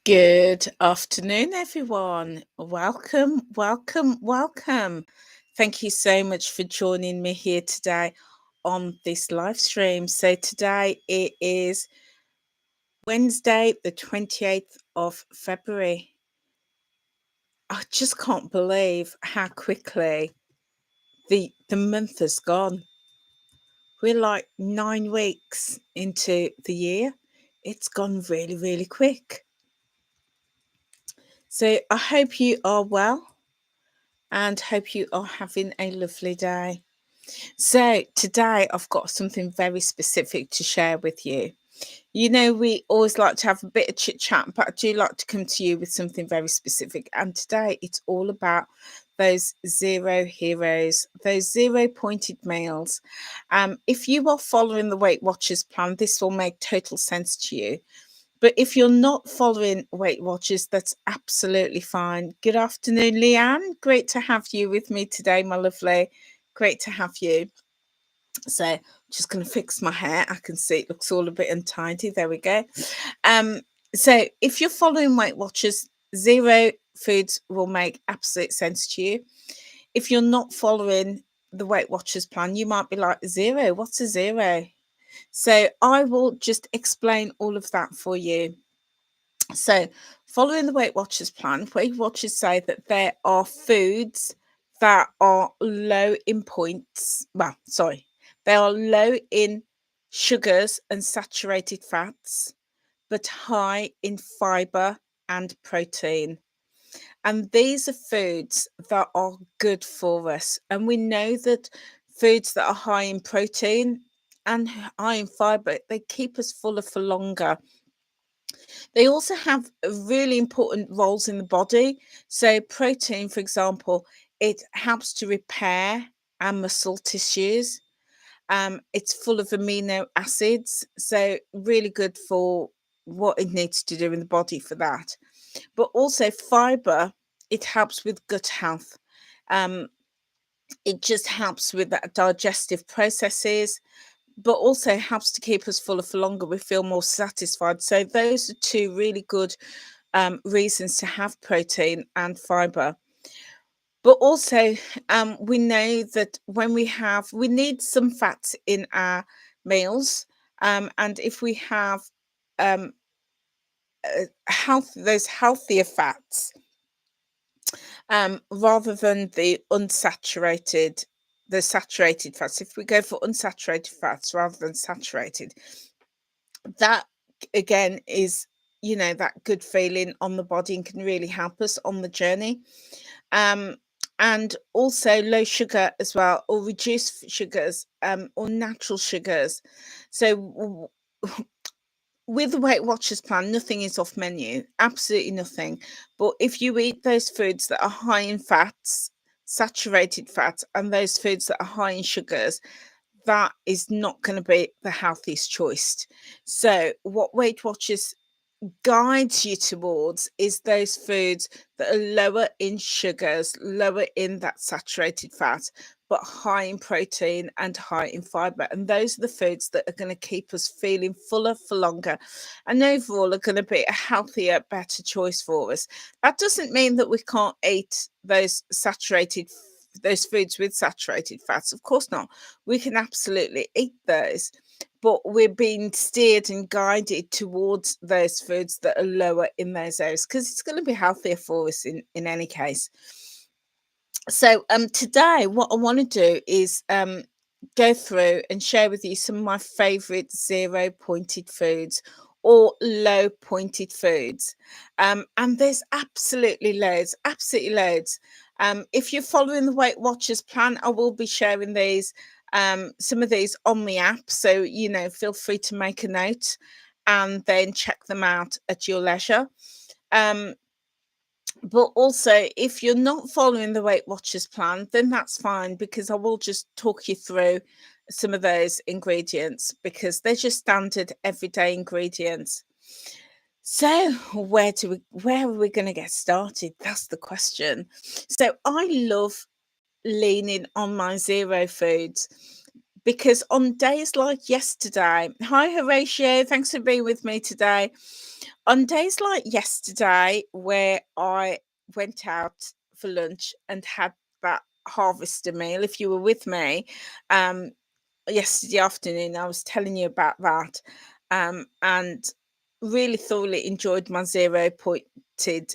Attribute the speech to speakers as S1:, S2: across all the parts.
S1: Good afternoon, everyone. Welcome, welcome, welcome. Thank you so much for joining me here today on this live stream. So, today it is Wednesday, the 28th of February. I just can't believe how quickly the month has gone. We're like 9 weeks into the year. It's gone really, really quick. So, I hope you are well and hope you are having a lovely day. So, today I've got something very specific to share with you. You know, we always like to have a bit of chit chat, but I do like to come to you with something very specific. And today it's all about those zero heroes, those 0 pointed meals. If you are following the Weight Watchers plan, this will make total sense to you. But if you're not following Weight Watchers, that's absolutely fine. Good afternoon, Leanne. Great to have you with me today, my lovely. Great to have you. So I'm just going to fix my hair. I can see it looks all a bit untidy. There we go. So if you're following Weight Watchers, zero foods will make absolute sense to you. If you're not following the Weight Watchers plan, you might be like, zero? What's a zero? So I will just explain all of that for you. So, following the Weight Watchers plan, Weight Watchers say that there are foods that are low in points. Well, sorry, they are low in sugars and saturated fats, but high in fiber and protein. And these are foods that are good for us. And we know that foods that are high in protein and high in fiber, they keep us fuller for longer. They also have really important roles in the body. So, protein, for example, it helps to repair our muscle tissues. It's full of amino acids, so really good for what it needs to do in the body for that. But also, fiber, it helps with gut health. Um, it just helps with that digestive processes, but also helps to keep us fuller for longer. We feel more satisfied. So those are two really good reasons to have protein and fiber. But also, we know that when we need some fats in our meals, and if we have um, those healthier fats, rather than the saturated fats. If we go for unsaturated fats rather than saturated, that again is, that good feeling on the body and can really help us on the journey. And also low sugar as well, or reduced sugars, or natural sugars. So with the Weight Watchers plan, nothing is off menu, absolutely nothing. But if you eat those foods that are high in fats, saturated fats, and those foods that are high in sugars, that is not going to be the healthiest choice. So, what Weight Watchers guides you towards is those foods that are lower in sugars, lower in that saturated fat, but high in protein and high in fiber. And those are the foods that are going to keep us feeling fuller for longer and overall are going to be a healthier, better choice for us. That doesn't mean that we can't eat those foods with saturated fats. Of course not. We can absolutely eat those, but we're being steered and guided towards those foods that are lower in those areas because it's going to be healthier for us in any case. So today what I want to do is go through and share with you some of my favorite 0 pointed foods or low pointed foods. And there's absolutely loads. If you're following the Weight Watchers plan, I will be sharing these, some of these on the app. So, feel free to make a note and then check them out at your leisure. But also, if you're not following the Weight Watchers plan, then that's fine because I will just talk you through some of those ingredients because they're just standard everyday ingredients. So, where are we going to get started? That's the question. So, I love leaning on my zero foods because on days like yesterday, hi Horatio, thanks for being with me today. On days like yesterday, where I went out for lunch and had that harvester meal, if you were with me, um, yesterday afternoon, I was telling you about that, and really thoroughly enjoyed my zero pointed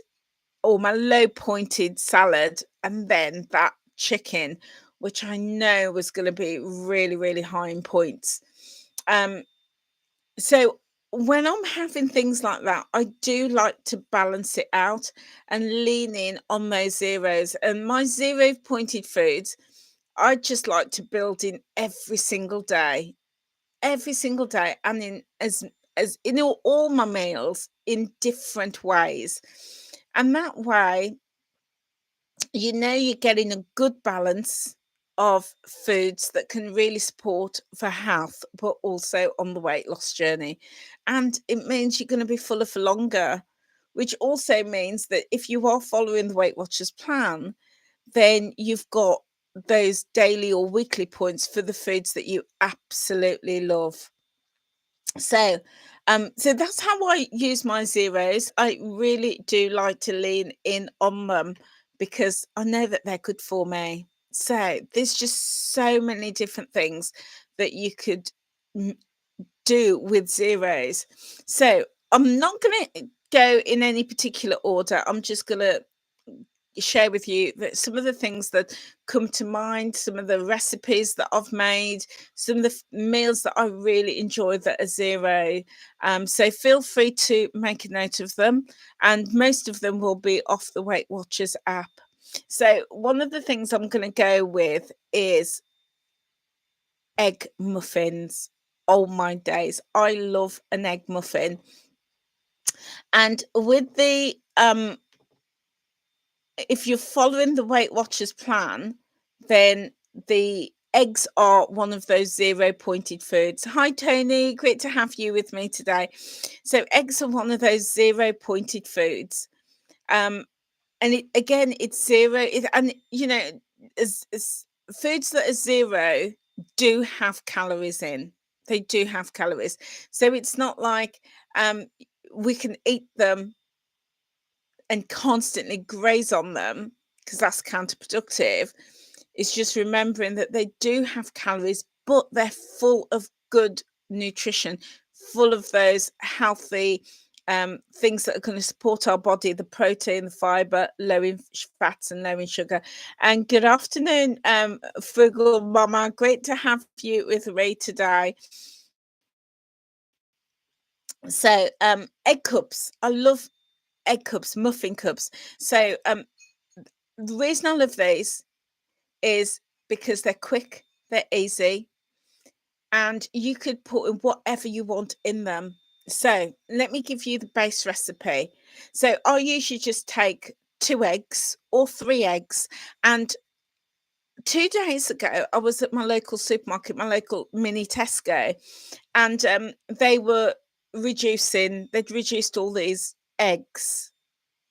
S1: or my low pointed salad, and then that chicken, which I know was going to be really, really high in points. Um, so when I'm having things like that, I do like to balance it out and lean in on those zeros. And my zero pointed foods, I just like to build in every single day, and in as in all my meals in different ways. And that way, you're getting a good balance of foods that can really support for health, but also on the weight loss journey. And it means you're going to be fuller for longer, which also means that if you are following the Weight Watchers plan, then you've got those daily or weekly points for the foods that you absolutely love. So, so that's how I use my zeros. I really do like to lean in on them because I know that they're good for me. So there's just so many different things that you could m- do with zeros. So I'm not going to go in any particular order. I'm just going to share with you that some of the things that come to mind, some of the recipes that I've made, some of the meals that I really enjoy that are zero. So feel free to make a note of them, and most of them will be off the Weight Watchers app. So one of the things I'm going to go with is egg muffins. Oh my days, I love an egg muffin. And with the if you're following the Weight Watchers plan, then the eggs are one of those zero pointed foods. Hi, Tony. Great to have you with me today. So, eggs are one of those zero pointed foods. Um, and it's zero. And, as foods that are zero do have calories in. They do have calories. So, it's not like we can eat them and constantly graze on them because that's counterproductive. It's just remembering that they do have calories, but they're full of good nutrition, full of those healthy things that are going to support our body, the protein, the fiber, low in fats and low in sugar. And good afternoon, Frugal Mama. Great to have you with Ray today. So, egg cups. I love egg cups, muffin cups. So, the reason I love these is because they're quick, they're easy, and you could put in whatever you want in them. So let me give you the base recipe. So I usually just take 2 eggs or 3 eggs. And 2 days ago, I was at my local supermarket, my local mini Tesco, and they were they'd reduced all these eggs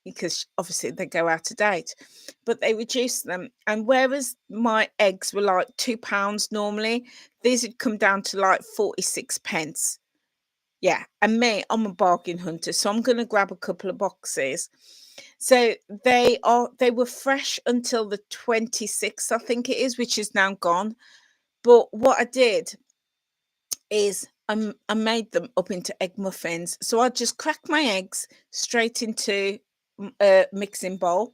S1: because obviously they go out of date, but they reduced them. And whereas my eggs were like £2 normally, these had come down to like 46 pence. Yeah. And me, I'm a bargain hunter. So I'm going to grab a couple of boxes. So they were fresh until the 26th, I think it is, which is now gone. But what I did is I made them up into egg muffins. So I just crack my eggs straight into a mixing bowl.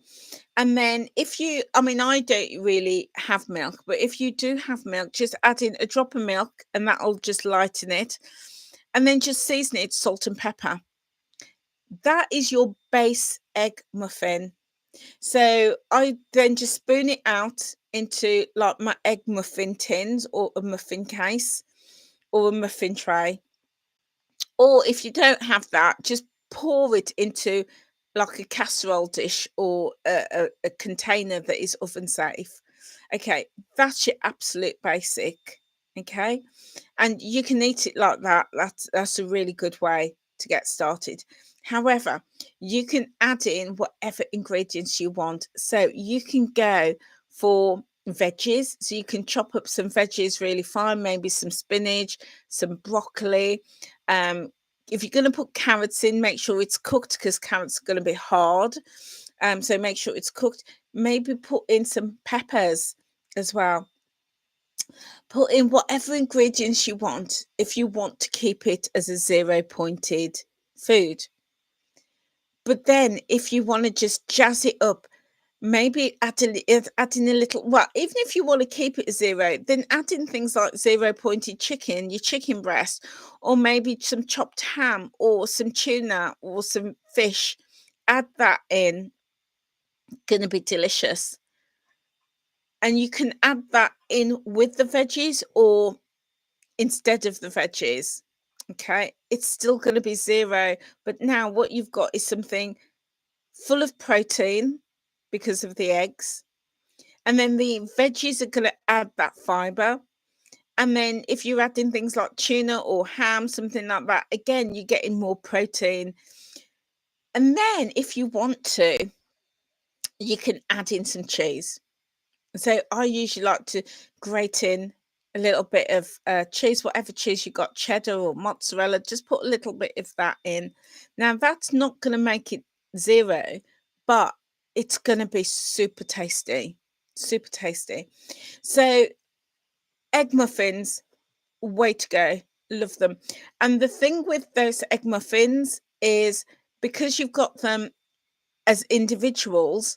S1: And then I mean, I don't really have milk, but if you do have milk, just add in a drop of milk and that'll just lighten it. And then just season it, salt and pepper. That is your base egg muffin. So I then just spoon it out into like my egg muffin tins or a muffin case or a muffin tray. Or if you don't have that, just pour it into like a casserole dish or a container that is oven safe. Okay, that's your absolute basic. Okay, and you can eat it like that. That's a really good way to get started. However, you can add in whatever ingredients you want. So you can go for veggies. So you can chop up some veggies really fine, maybe some spinach, some broccoli, um, if you're going to put carrots in, make sure it's cooked, because carrots are going to be hard. So make sure it's cooked. Maybe put in some peppers as well. Put in whatever ingredients you want if you want to keep it as a zero pointed food. But then if you want to just jazz it up, maybe adding a little, well, even if you want to keep it a zero, then add in things like zero pointed chicken, your chicken breast, or maybe some chopped ham or some tuna or some fish. Add that in, gonna be delicious. And you can add that in with the veggies or instead of the veggies. Okay, it's still going to be zero, but now what you've got is something full of protein because of the eggs, and then the veggies are going to add that fiber. And then if you're adding things like tuna or ham, something like that, again, you're getting more protein. And then if you want to, you can add in some cheese. So I usually like to grate in a little bit of cheese, whatever cheese you got, cheddar or mozzarella, just put a little bit of that in. Now, that's not going to make it zero, but it's going to be super tasty, super tasty. So egg muffins, way to go. Love them. And the thing with those egg muffins is because you've got them as individuals,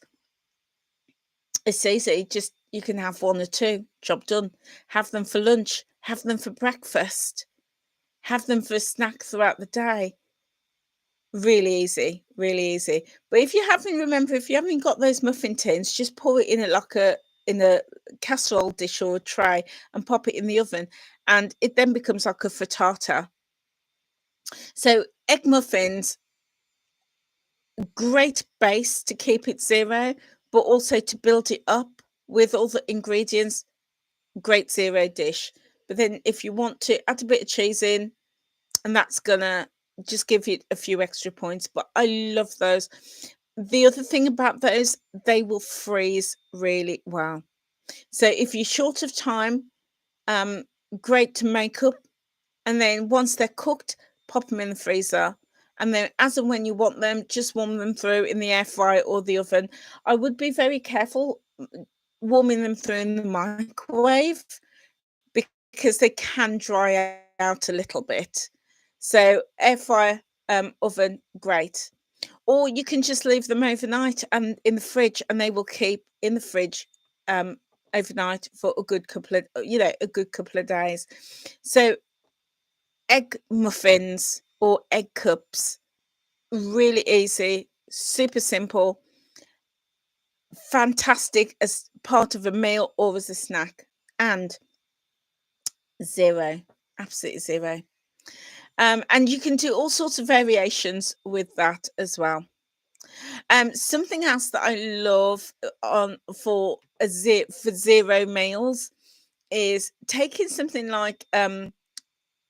S1: it's easy. Just you can have one or two, job done. Have them for lunch, have them for breakfast, have them for a snack throughout the day. Really easy, really easy. But if you haven't, remember, if you haven't got those muffin tins, just pour it in it like in a casserole dish or a tray and pop it in the oven, and it then becomes like a frittata. So egg muffins, great base to keep it zero, but also to build it up with all the ingredients. Great zero dish. But then if you want to add a bit of cheese in, and that's gonna just give you a few extra points. But I love those. The other thing about those, they will freeze really well. So if you're short of time, um, great to make up. And then once they're cooked, pop them in the freezer. And then as and when you want them, just warm them through in the air fryer or the oven. I would be very careful warming them through in the microwave because they can dry out a little bit. So air fryer, oven, great. Or you can just leave them overnight and in the fridge, and they will keep in the fridge um, overnight for a good couple of, a good couple of days. So egg muffins or egg cups, really easy, super simple, fantastic as part of a meal or as a snack, and zero, absolutely zero. And you can do all sorts of variations with that as well. Something else that I love on for zero meals is taking something like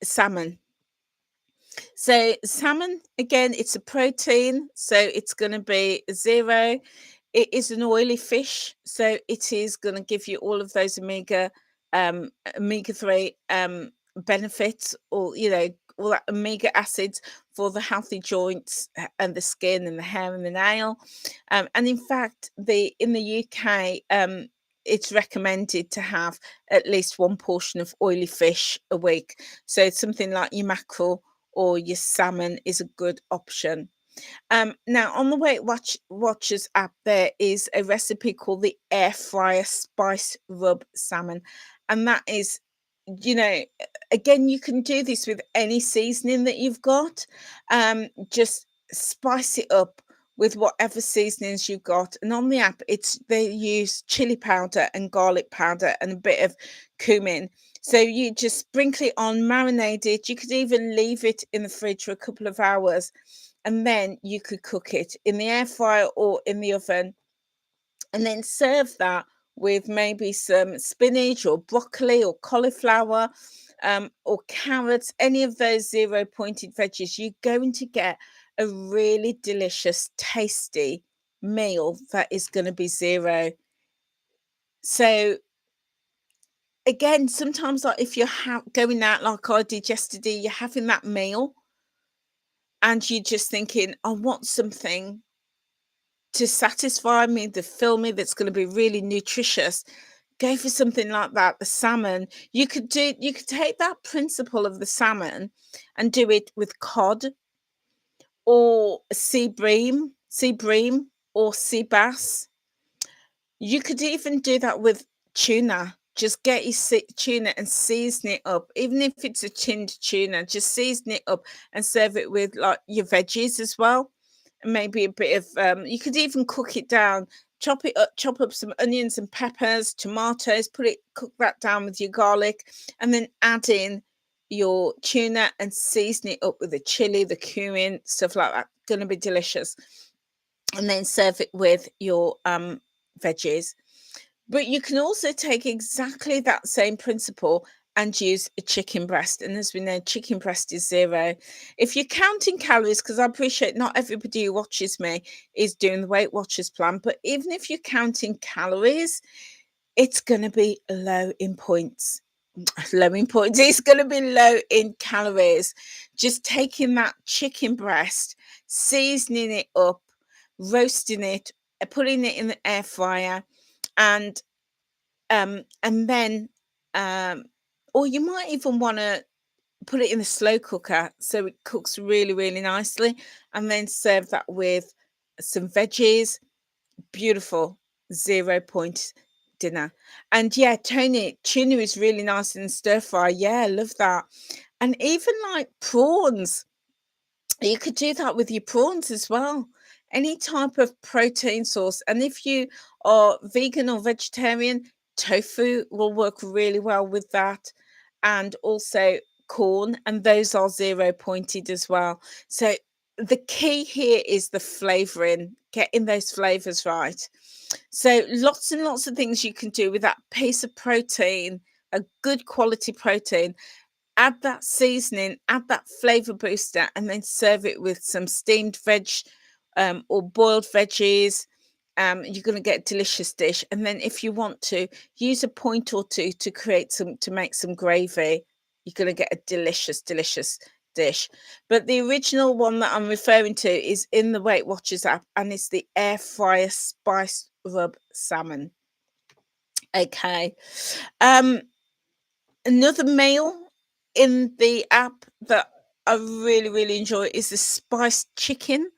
S1: salmon. So salmon, again, it's a protein, so it's going to be zero. It is an oily fish, so it is going to give you all of those omega 3 benefits, or all that omega acids for the healthy joints and the skin and the hair and the nail. And in fact, the in the UK, it's recommended to have at least one portion of oily fish a week. So it's something like your mackerel or your salmon is a good option. Now, on the Watchers app, there is a recipe called the air fryer spice rub salmon, and that is, again, you can do this with any seasoning that you've got. Just spice it up with whatever seasonings you've got. And on the app, they use chili powder and garlic powder and a bit of cumin. So you just sprinkle it on, marinate it. You could even leave it in the fridge for a couple of hours, and then you could cook it in the air fryer or in the oven, and then serve that with maybe some spinach or broccoli or cauliflower, or carrots, any of those zero pointed veggies. You're going to get a really delicious, tasty meal that is going to be zero. So again, sometimes, like if you're going out like I did yesterday, you're having that meal, and you're just thinking, I want something to satisfy me, to fill me, that's going to be really nutritious, go for something like that. The salmon, you could take that principle of the salmon and do it with cod or sea bream or sea bass. You could even do that with tuna. Just get your tuna and season it up. Even if it's a tinned tuna, just season it up and serve it with like your veggies as well. And maybe a bit of you could even cook it down, chop it up, chop up some onions and peppers, tomatoes, cook that down with your garlic, and then add in your tuna and season it up with the chili, the cumin, stuff like that. Gonna be delicious. And then serve it with your veggies. But you can also take exactly that same principle and use a chicken breast. And as we know, chicken breast is zero. If you're counting calories, because I appreciate not everybody who watches me is doing the Weight Watchers plan, but even if you're counting calories, it's going to be low in points. Low in points. It's going to be low in calories. Just taking that chicken breast, seasoning it up, roasting it, putting it in the air fryer, and then or you might even want to put it in the slow cooker so it cooks really, really nicely, and then serve that with some veggies. Beautiful 0 point dinner. And yeah, tuna is really nice in stir fry. Yeah, I love that. And even like prawns, you could do that with your prawns as well. Any type of protein source. And if you are vegan or vegetarian, tofu will work really well with that. And also corn, and those are 0 pointed as well. So the key here is the flavoring, getting those flavors right. So lots and lots of things you can do with that piece of protein, a good quality protein. Add that seasoning, add that flavor booster, and then serve it with some steamed veg or boiled veggies. You're going to get a delicious dish. And then if you want to use a point or two to make some gravy, you're going to get a delicious, delicious dish. But the original one that I'm referring to is in the Weight Watchers app, and it's the air fryer spice rub salmon. Okay. Another meal in the app that I really, really enjoy is the spiced chicken,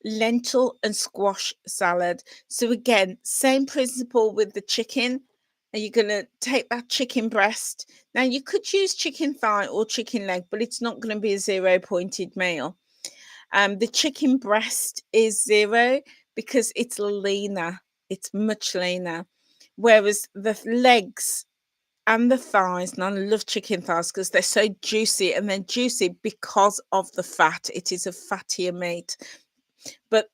S1: lentil, and squash salad. So again, same principle with the chicken. And you're gonna take that chicken breast. Now you could use chicken thigh or chicken leg, but it's not going to be a 0 pointed meal. The chicken breast is zero because it's leaner. It's much leaner. Whereas the legs and the thighs, and I love chicken thighs because they're so juicy, and they're juicy because of the fat. It is a fattier meat. But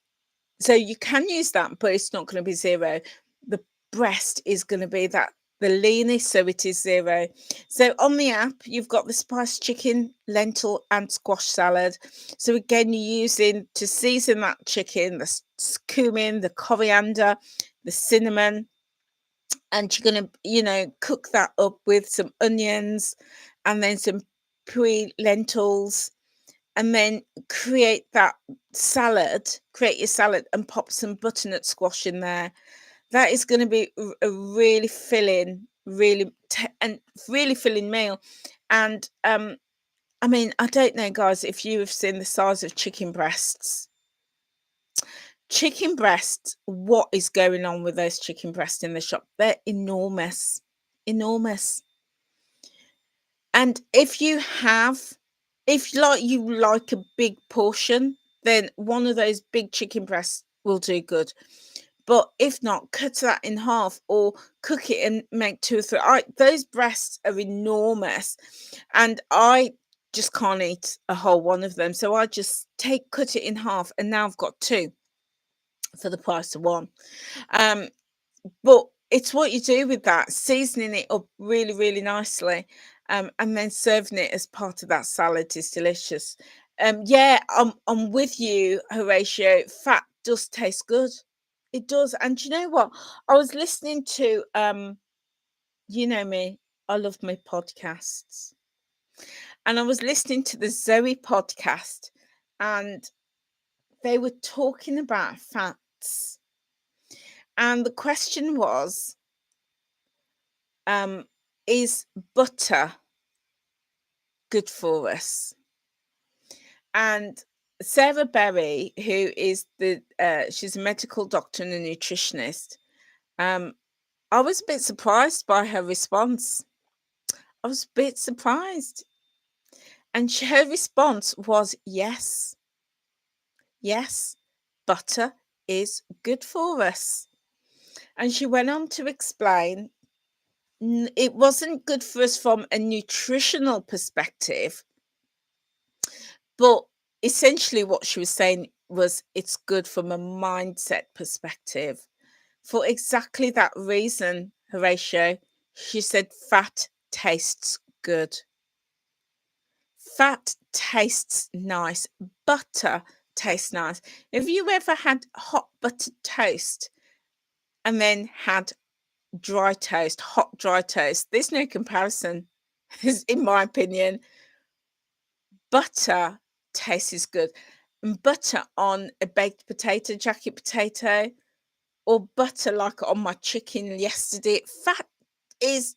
S1: so you can use that, but it's not going to be zero. The breast is going to be the leanest, so it is zero. So on the app, you've got the spiced chicken, lentil, and squash salad. So again, you're using to season that chicken, the cumin, the coriander, the cinnamon, and you're going to cook that up with some onions and then some lentils, and then create your salad and pop some butternut squash in there. That is going to be a really filling, really filling meal. And I mean, I don't know, guys, if you have seen the size of chicken breasts. Chicken breasts, what is going on with those chicken breasts in the shop? They're enormous, enormous. And if you like a big portion, then one of those big chicken breasts will do good. But if not, cut that in half or cook it and make 2 or 3. Those breasts are enormous, and I just can't eat a whole one of them. So I just cut it in half, and now I've got 2 for the price of 1. But it's what you do with that, seasoning it up really, really nicely, and then serving it as part of that salad is delicious. Yeah, I'm with you, Horatio. Fat does taste good. It does. And you know what? I was listening to you know me, I love my podcasts. And I was listening to the Zoe podcast, and they were talking about fats. And the question was, is butter good for us? And Sarah Berry, who is she's a medical doctor and a nutritionist, I was a bit surprised by her response. I was a bit surprised. And her response was yes, yes, butter is good for us. And she went on to explain it wasn't good for us from a nutritional perspective, but essentially what she was saying was it's good from a mindset perspective. For exactly that reason, Horatio, she said fat tastes good. Fat tastes nice. Butter tastes nice. Have you ever had hot buttered toast and then had dry toast, hot dry toast? There's no comparison, in my opinion. Butter tastes good. And butter on a baked potato, jacket potato, or butter like on my chicken yesterday. Fat is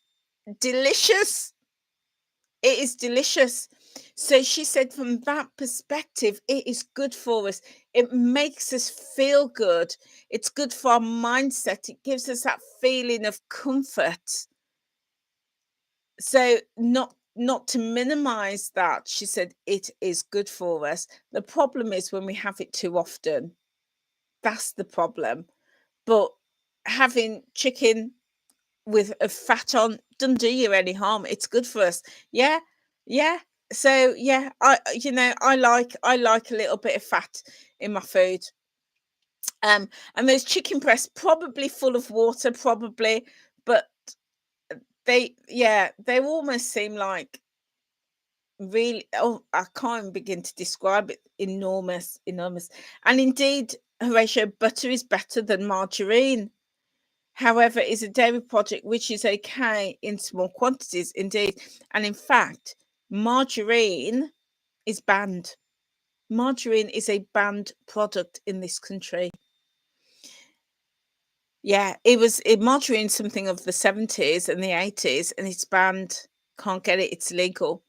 S1: delicious. It is delicious. So she said, from that perspective, it is good for us. It makes us feel good. It's good for our mindset. It gives us that feeling of comfort. So not to minimize that, she said it is good for us. The problem is when we have it too often. That's the problem. But having chicken with a fat on doesn't do you any harm. It's good for us. Yeah. Yeah. So yeah, I like a little bit of fat in my food. And those chicken breasts probably full of water, probably, but they almost seem like really, oh, I can't begin to describe it. Enormous, enormous. And indeed, Horatio, butter is better than margarine. However, it's a dairy product which is okay in small quantities, indeed. And in fact, margarine is banned. Margarine is a banned product in this country. Yeah, margarine something of the 70s and the 80s, and it's banned. Can't get it, it's illegal.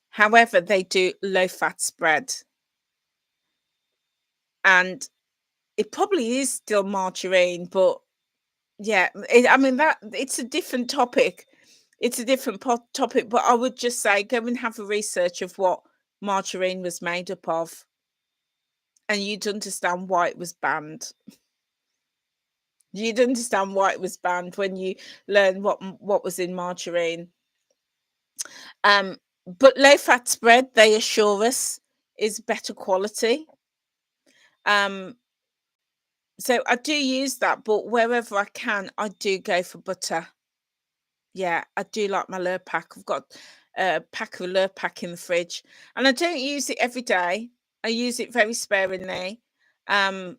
S1: However, they do low fat spread. And it probably is still margarine, but yeah, I mean that it's a different topic. It's a different topic, but I would just say go and have a research of what margarine was made up of, and you'd understand why it was banned. You'd understand why it was banned when you learn what was in margarine. But low fat spread, they assure us, is better quality. Um, so I do use that, but wherever I can, I do go for butter. Yeah, I do like my Lurpak. I've got a pack of Lurpak in the fridge, and I don't use it every day. I use it very sparingly. Um,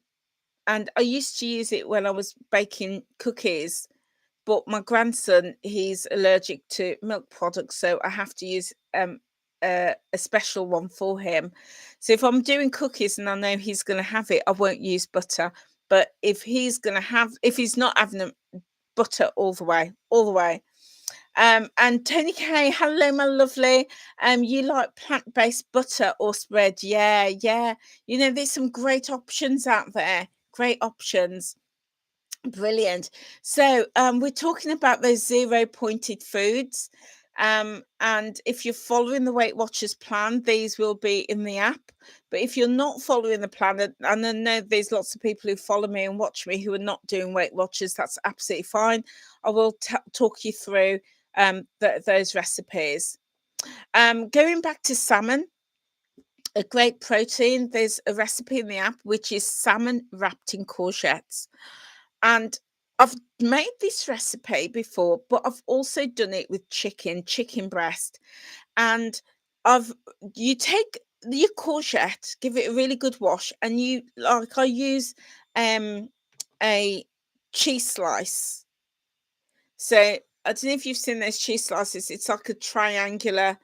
S1: and I used to use it when I was baking cookies, but my grandson, he's allergic to milk products, so I have to use a special one for him. So if I'm doing cookies and I know he's going to have it, I won't use butter. But if he's not having butter all the way, all the way. And Tony K, hello, my lovely. You like plant-based butter or spread? Yeah, yeah. There's some great options out there. Great options. Brilliant. So we're talking about those zero pointed foods. And if you're following the Weight Watchers plan, these will be in the app. But if you're not following the plan, and I know there's lots of people who follow me and watch me who are not doing Weight Watchers, that's absolutely fine. I will talk you through those recipes. Going back to salmon, a great protein, there's a recipe in the app which is salmon wrapped in courgettes. And I've made this recipe before, but I've also done it with chicken breast. And you take your courgette, give it a really good wash, and I use a cheese slice. So I don't know if you've seen those cheese slices. It's like a triangular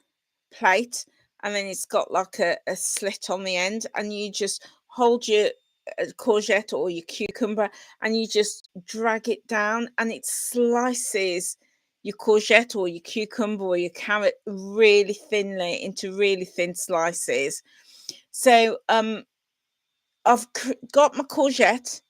S1: plate, and then it's got like a slit on the end, and you just hold your courgette or your cucumber, and you just drag it down, and it slices your courgette or your cucumber or your carrot really thinly into really thin slices. So I've got my courgette,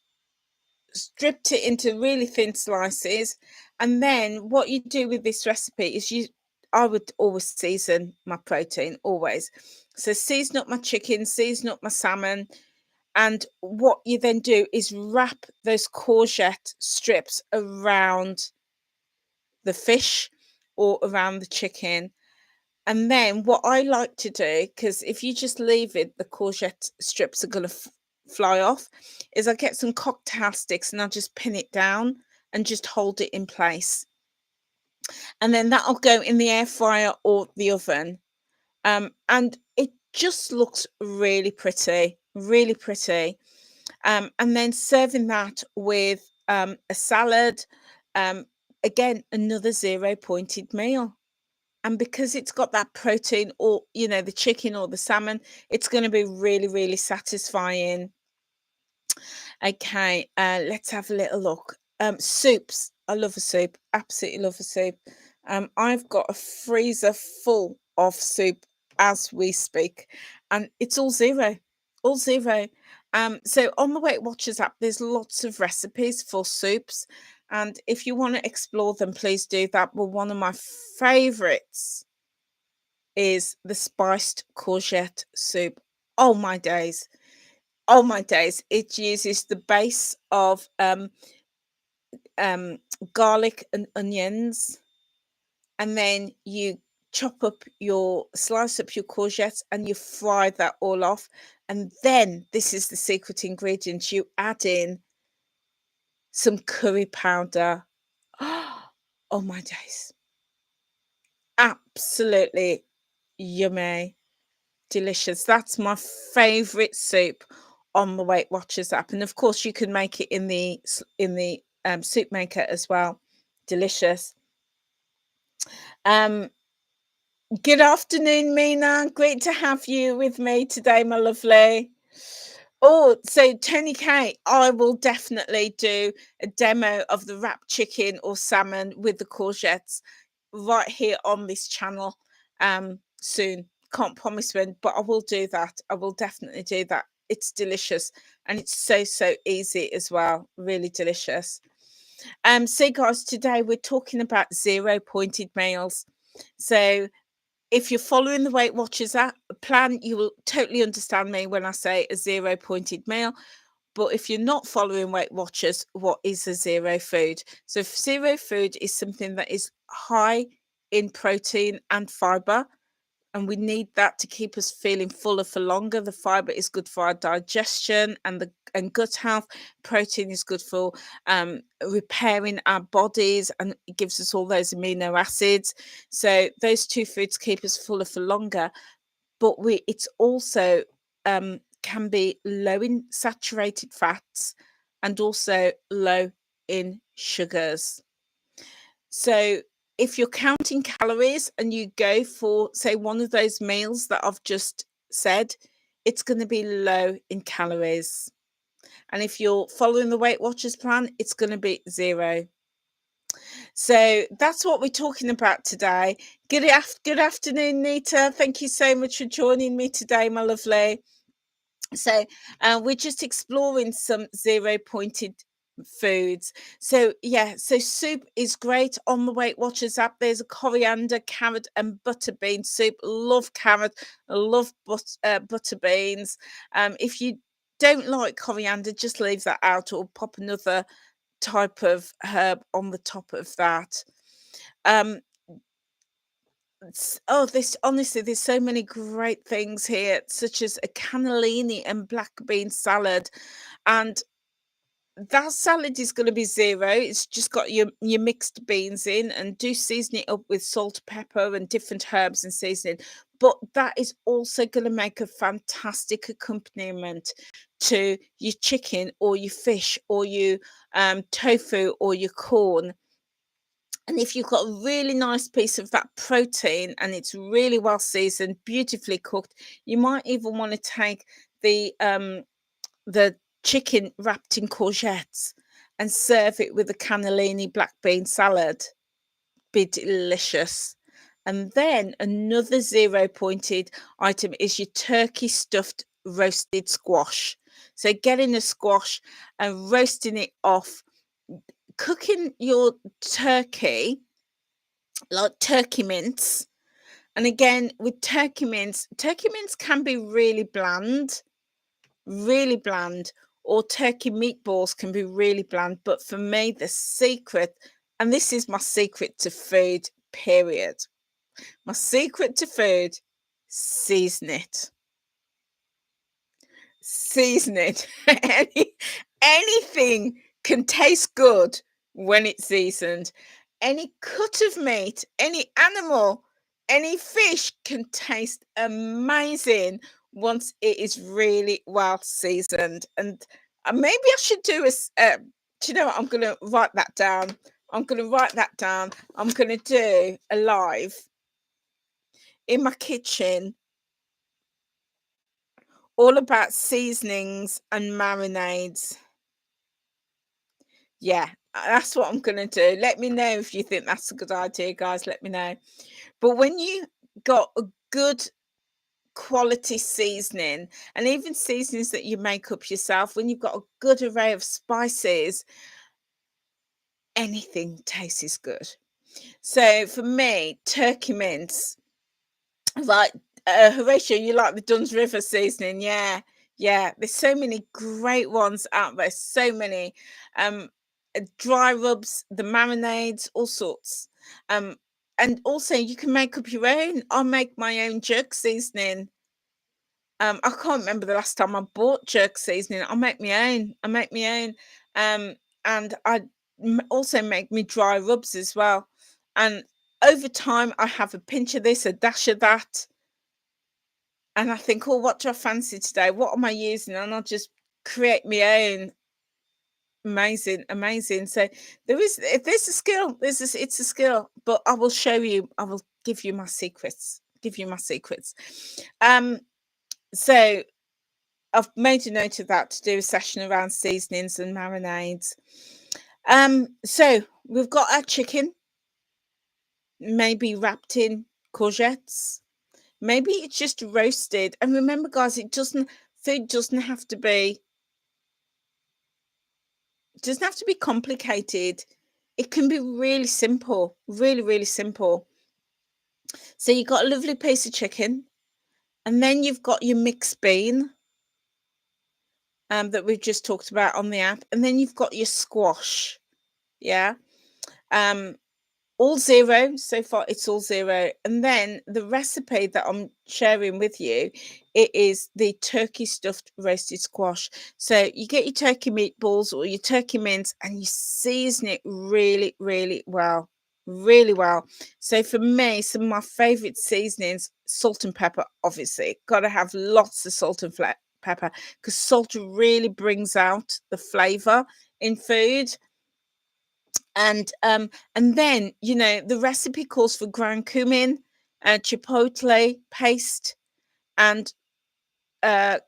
S1: stripped it into really thin slices, and then what you do with this recipe is I would always season my protein, always. So season up my chicken, season up my salmon, and what you then do is wrap those courgette strips around the fish or around the chicken. And then what I like to do, because if you just leave it, the courgette strips are going to fly off, is I get some cocktail sticks and I just pin it down and just hold it in place. And then that'll go in the air fryer or the oven. And it just looks really pretty, really pretty. And then serving that with a salad, um, again, another zero pointed meal. And because it's got that protein, or the chicken or the salmon, it's going to be really, really satisfying. Okay, let's have a little look. Soups. I love a soup. Absolutely love a soup. I've got a freezer full of soup as we speak, and it's all zero, all zero. So on the Weight Watchers app, there's lots of recipes for soups, and if you want to explore them, please do that. But one of my favorites is the spiced courgette soup. Oh my days. Oh my days. It uses the base of garlic and onions, and then you slice up your courgettes and you fry that all off. And then this is the secret ingredient. You add in some curry powder. Oh my days. Absolutely yummy. Delicious. That's my favorite soup on the Weight Watchers app, and of course you can make it in the soup maker as well. Delicious. Good afternoon, Mina. Great to have you with me today, my lovely. Oh, so Tony K, I will definitely do a demo of the wrapped chicken or salmon with the courgettes right here on this channel soon. Can't promise when, but I will do that. I will definitely do that. It's delicious, and it's so easy as well. Really delicious. So guys, today we're talking about zero pointed meals. So if you're following the Weight Watchers plan, you will totally understand me when I say a zero pointed meal. But if you're not following Weight Watchers, what is a zero food? So zero food is something that is high in protein and fiber, and we need that to keep us feeling fuller for longer. The fiber is good for our digestion and gut health. Protein is good for repairing our bodies, and it gives us all those amino acids. So those two foods keep us fuller for longer. But it's also can be low in saturated fats and also low in sugars. So if you're counting calories and you go for, say, one of those meals that I've just said, it's going to be low in calories. And if you're following the Weight Watchers plan, it's going to be zero. So that's what we're talking about today. Good afternoon, Nita. Thank you so much for joining me today, my lovely. So we're just exploring some zero pointed foods. So soup is great on the Weight Watchers app. There's a coriander, carrot and butter bean soup. Love carrot, love butter beans. If you don't like coriander, just leave that out or pop another type of herb on the top of that. This honestly, there's so many great things here, such as a cannellini and black bean salad, and that salad is going to be zero. It's just got your mixed beans in, and do season it up with salt, pepper, and different herbs and seasoning. But that is also going to make a fantastic accompaniment to your chicken or your fish or your tofu or your corn. And if you've got a really nice piece of that protein and it's really well seasoned, beautifully cooked, you might even want to take the chicken wrapped in courgettes and serve it with a cannellini black bean salad. Be delicious. And then another zero pointed item is your turkey stuffed roasted squash. So getting a squash and roasting it off, cooking your turkey like turkey mince. And again, with turkey mince can be really bland, or turkey meatballs can be really bland. But for me, the secret, and this is my secret to food, period. My secret to food, season it. Season it. Anything can taste good when it's seasoned. Any cut of meat, any animal, any fish can taste amazing once it is really well seasoned. And maybe I should do do you know what? I'm going to write that down. I'm going to write that down. I'm going to do a live in my kitchen all about seasonings and marinades. Yeah, that's what I'm gonna do. Let me know if you think that's a good idea, guys. Let me know. But when you got a good quality seasoning, and even seasonings that you make up yourself, when you've got a good array of spices, anything tastes good. So for me, turkey mince, like Horatio, you like the Dunn's River seasoning? Yeah, yeah. There's so many great ones out there. So many. Dry rubs, the marinades, all sorts. Um, and also you can make up your own. I make my own jerk seasoning. I can't remember the last time I bought jerk seasoning. I make my own. I make my own. And I also make me dry rubs as well. And over time, I have a pinch of this, a dash of that, and I think, oh, what do I fancy today? What am I using? And I'll just create my own. Amazing, amazing. So if there's a skill, it's a skill, but I will show you, I will give you my secrets, Um, so I've made a note of that to do a session around seasonings and marinades. So we've got our chicken, maybe wrapped in courgettes. Maybe it's just roasted. And remember, guys, food doesn't have to be complicated. It can be really simple, really, really simple. So you've got a lovely piece of chicken, and then you've got your mixed bean that we've just talked about on the app, and then you've got your squash. Yeah. All zero so far. It's all zero. And then the recipe that I'm sharing with you, it is the turkey stuffed roasted squash. So you get your turkey meatballs or your turkey mince and you season it really, really well. Really well. So for me, some of my favorite seasonings, salt and pepper, obviously. Got to have lots of salt and pepper, because salt really brings out the flavor in food. And then, you know, the recipe calls for ground cumin, chipotle paste, and uh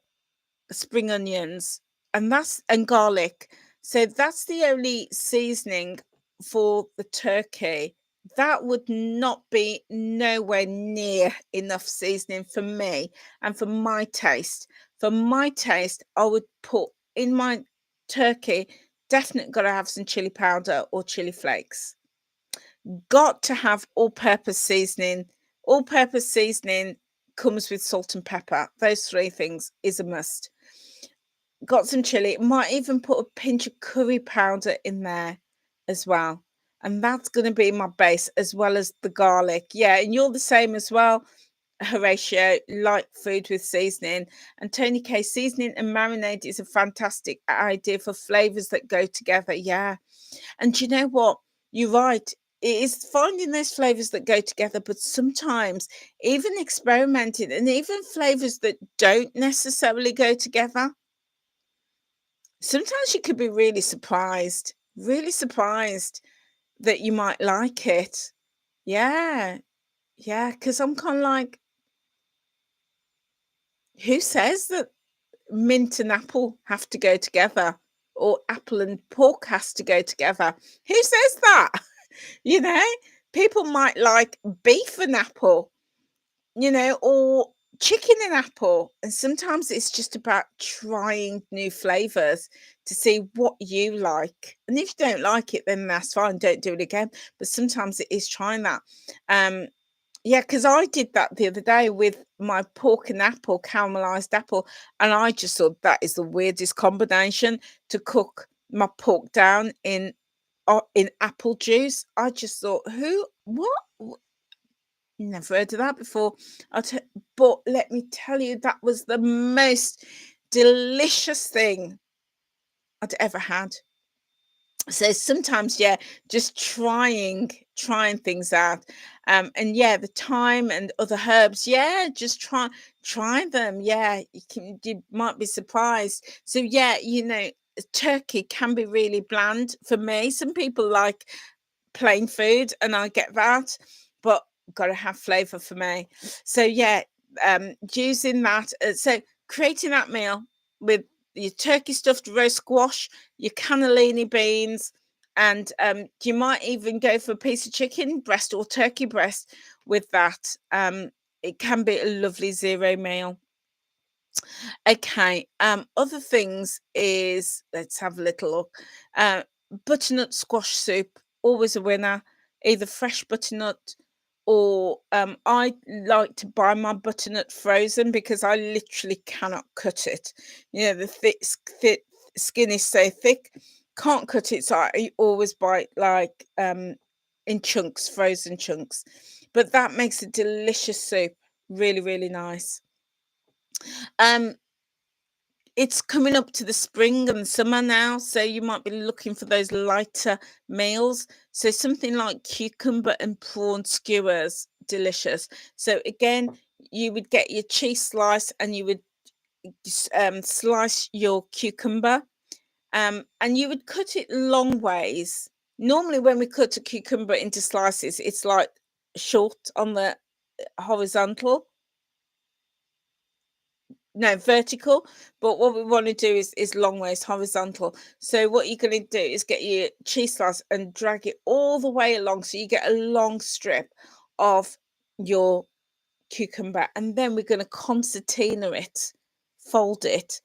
S1: spring onions, and garlic. So that's the only seasoning for the turkey. That would not be nowhere near enough seasoning for me and for my taste. For my taste, I would put in my turkey, definitely got to have some chili powder or chili flakes. Got to have all-purpose seasoning. All-purpose seasoning comes with salt and pepper. Those three things is a must. Got some chili. Might even put a pinch of curry powder in there as well. And that's going to be my base, as well as the garlic. Yeah, and you're the same as well, Horatio. Like food with seasoning. And Tony K, seasoning and marinade is a fantastic idea for flavors that go together. Yeah. And you know what? You're right. It is finding those flavors that go together, but sometimes even experimenting, and even flavors that don't necessarily go together, sometimes you could be really surprised, really surprised that you might like it. Yeah, yeah, because I'm kind of like, who says that mint and apple have to go together, or apple and pork has to go together? Who says that? You know, people might like beef and apple, or chicken and apple. And sometimes it's just about trying new flavors to see what you like. And if you don't like it, then that's fine. Don't do it again. But sometimes it is trying that. Um, yeah, because I did that the other day with my pork and apple, caramelized apple, and I just thought that is the weirdest combination to cook my pork down in apple juice. I just thought, who, what? Never heard of that before. But let me tell you, that was the most delicious thing I'd ever had. So sometimes, yeah, just trying things out. And yeah, the thyme and other herbs, yeah, just try them. Yeah, you might be surprised. So yeah, turkey can be really bland for me. Some people like plain food, and I get that, but gotta have flavor for me. So yeah, using that, so creating that meal with your turkey stuffed roast squash, your cannellini beans, and you might even go for a piece of chicken breast or turkey breast with that. It can be a lovely zero meal. Okay. Other things is, let's have a little look. Uh, Butternut squash soup, always a winner. Either fresh butternut, or I like to buy my butternut frozen because I literally cannot cut it. The thick skin is so thick, can't cut it. So I always buy it like in chunks, frozen chunks. But that makes a delicious soup. Really, really nice. Um, it's coming up to the spring and summer now, so you might be looking for those lighter meals. So something like cucumber and prawn skewers, delicious. So again, you would get your cheese slice, and you would slice your cucumber, and you would cut it long ways. Normally, when we cut a cucumber into slices, it's like short on the horizontal, no, vertical. But what we want to do is long ways horizontal. So what you're going to do is get your cheese slice and drag it all the way along, so you get a long strip of your cucumber, and then we're going to concertina it, fold it,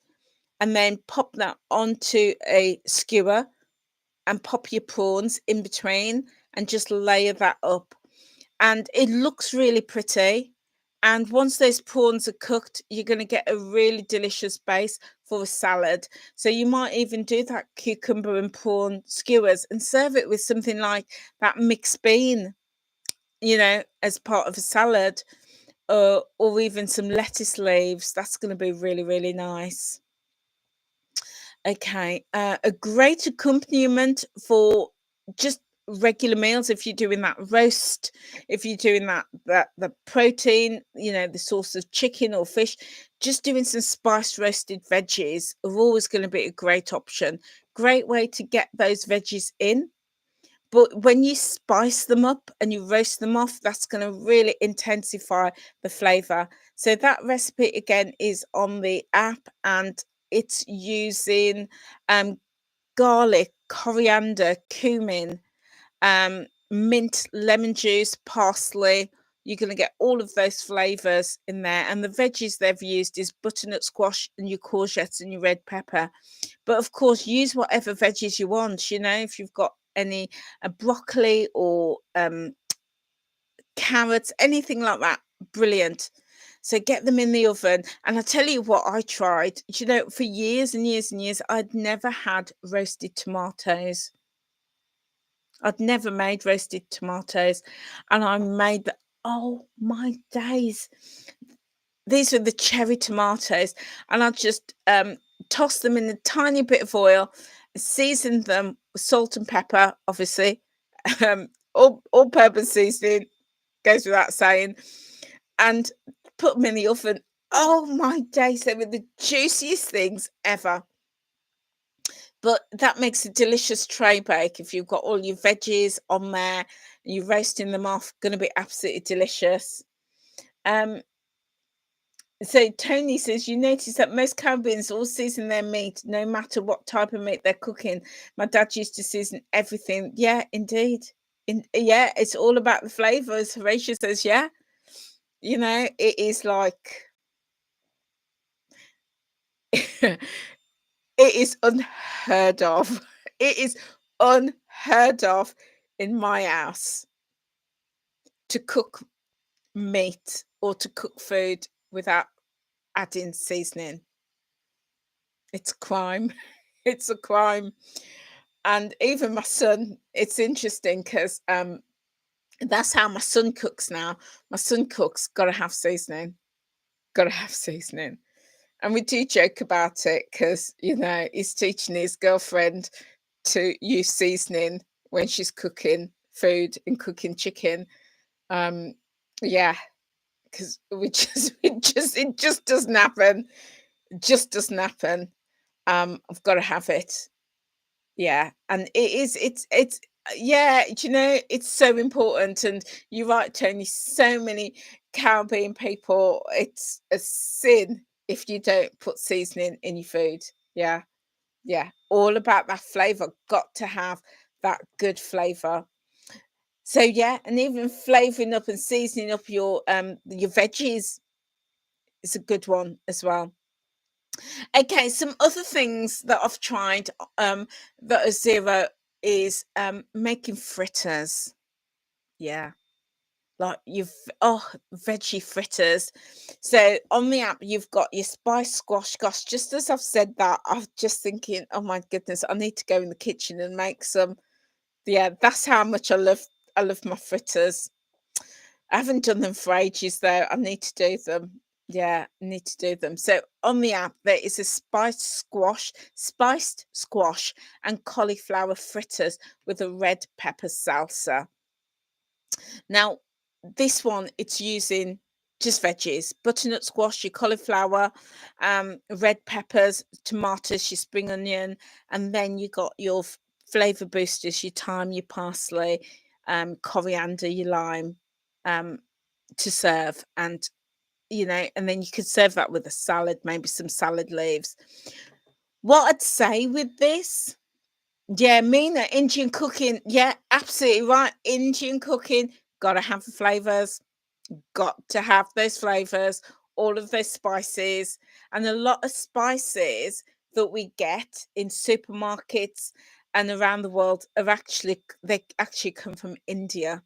S1: and then pop that onto a skewer, and pop your prawns in between, and just layer that up, and it looks really pretty. And once those prawns are cooked, you're going to get a really delicious base for a salad. So you might even do that cucumber and prawn skewers and serve it with something like that mixed bean, as part of a salad, or even some lettuce leaves. That's going to be really, really nice. Okay, a great accompaniment for just regular meals, if you're doing that roast, if you're doing that the protein, the source of chicken or fish, just doing some spiced roasted veggies are always going to be a great option. Great way to get those veggies in. But when you spice them up and you roast them off, that's going to really intensify the flavor. So that recipe again is on the app, and it's using um, garlic, coriander, cumin, mint, lemon juice, parsley. You're going to get all of those flavors in there. And the veggies they've used is butternut squash and your courgettes and your red pepper. But of course, use whatever veggies you want. If you've got any broccoli or carrots, anything like that, brilliant. So get them in the oven. And I tell you what, I tried, for years and years and years, I'd never had roasted tomatoes. I'd never made roasted tomatoes. And I made the, oh my days. These were the cherry tomatoes. And I just tossed them in a tiny bit of oil, seasoned them with salt and pepper, obviously. All purpose seasoning, goes without saying, and put them in the oven. Oh my days, they were the juiciest things ever. But that makes a delicious tray bake if you've got all your veggies on there and you're roasting them off, gonna be absolutely delicious. Um, so Tony says, "You notice that most Caribbeans all season their meat, no matter what type of meat they're cooking. My dad used to season everything." Yeah, indeed. Yeah, it's all about the flavors. Horatio says, "Yeah, it is like it is unheard of. It is unheard of in my house to cook meat or to cook food without adding seasoning. It's a crime. It's a crime." And even my son, it's interesting because that's how my son cooks now. My son cooks, gotta have seasoning, gotta have seasoning. And we do joke about it because, he's teaching his girlfriend to use seasoning when she's cooking food and cooking chicken. Um, yeah, because it just doesn't happen. It just doesn't happen. I've got to have it. Yeah, and yeah, it's so important, and you're right, Tony, so many Caribbean people, it's a sin if you don't put seasoning in your food. Yeah, yeah, all about that flavor, got to have that good flavor. So yeah, and even flavoring up and seasoning up your veggies is a good one as well. Okay, some other things that I've tried that are zero is making fritters. Yeah. Like veggie fritters. So on the app, you've got your spice squash. Gosh, just as I've said that, I'm just thinking, oh my goodness, I need to go in the kitchen and make some. Yeah, that's how much I love my fritters. I haven't done them for ages though. I need to do them. Yeah, I need to do them. So on the app, there is a spiced squash and cauliflower fritters with a red pepper salsa. Now, this one, it's using just veggies, butternut squash, your cauliflower, red peppers, tomatoes, your spring onion, and then you got your flavor boosters, your thyme, your parsley, coriander, your lime. Um, to serve, and then you could serve that with a salad, maybe some salad leaves. What I'd say with this, yeah, Mina, Indian cooking, yeah, absolutely right. Indian cooking, gotta have the flavors, got to have those flavors, all of those spices, and a lot of spices that we get in supermarkets and around the world they actually come from India.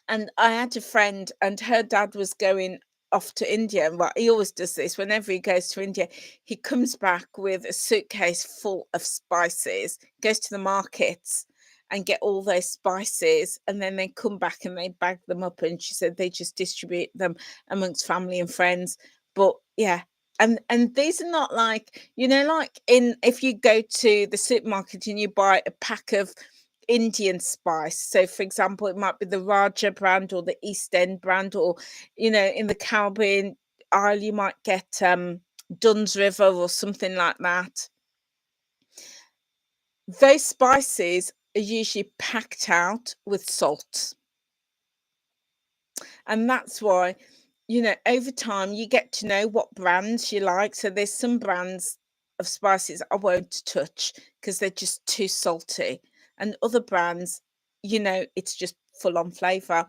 S1: And I had a friend, and her dad was going off to India. And well, he always does this whenever he goes to India. He comes back with a suitcase full of spices, goes to the markets and get all those spices, and then they come back and they bag them up. And she said they just distribute them amongst family and friends. But yeah. And these are not like, like in if you go to the supermarket and you buy a pack of Indian spice. So, for example, it might be the Raja brand or the East End brand, or in the Caribbean Isle, you might get Dunn's River or something like that. Those spices are usually packed out with salt. And that's why, over time you get to know what brands you like. So there's some brands of spices I won't touch because they're just too salty. And other brands, it's just full on flavor.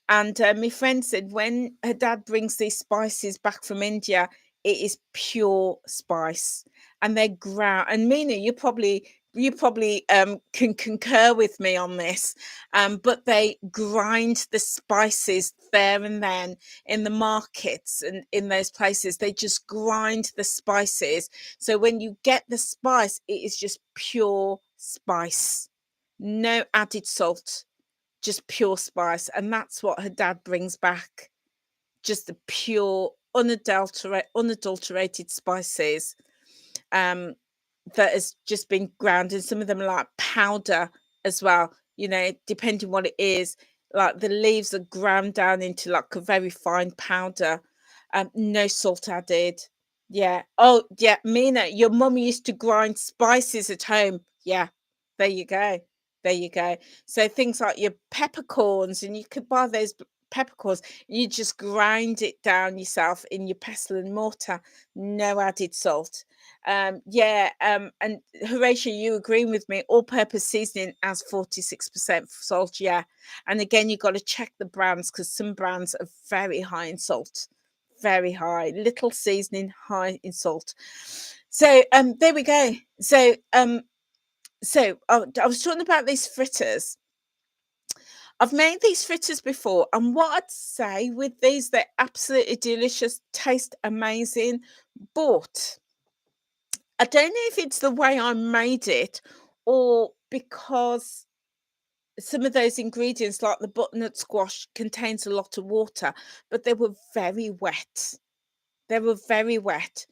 S1: And my friend said when her dad brings these spices back from India, it is pure spice. And they're ground. And Mina, you probably can concur with me on this, but they grind the spices there and then in the markets and in those places. They just grind the spices. So when you get the spice, it is just pure spice, no added salt, just pure spice. And that's what her dad brings back, just the pure, unadulterated spices. Um, that has just been ground, and some of them are like powder as well, depending what it is. Like the leaves are ground down into like a very fine powder. No salt added, Yeah. Oh, yeah, Mina, your mum used to grind spices at home. Yeah. There you go. There you go. So things like your peppercorns, and you could buy those peppercorns. You just grind it down yourself in your pestle and mortar. No added salt. Yeah. And Horatio, you agreeing with me? All-purpose seasoning as 46% salt. Yeah. And again, you got to check the brands because some brands are very high in salt, very high, little seasoning, high in salt. So there we go. So I was talking about these fritters. I've made these fritters before, and what I'd say with these, they're absolutely delicious, taste amazing, but I don't know if it's the way I made it or because some of those ingredients, like the butternut squash, contains a lot of water, but they were very wet. They were very wet.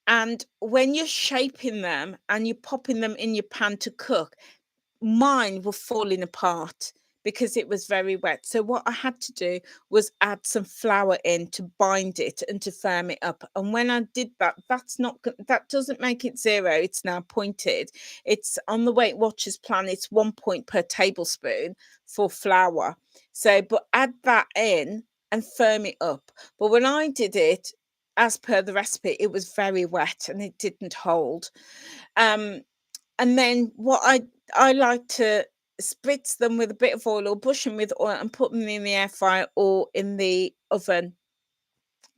S1: And when you're shaping them and you're popping them in your pan to cook, mine were falling apart because it was very wet. So what I had to do was add some flour in to bind it and to firm it up. And when I did that, that doesn't make it zero. It's now pointed. It's on the Weight Watchers plan. It's 1 point per tablespoon for flour. So, but add that in and firm it up. But when I did it, as per the recipe, it was very wet and it didn't hold. Um, and then what I like to spritz them with a bit of oil or brush them with oil and put them in the air fryer or in the oven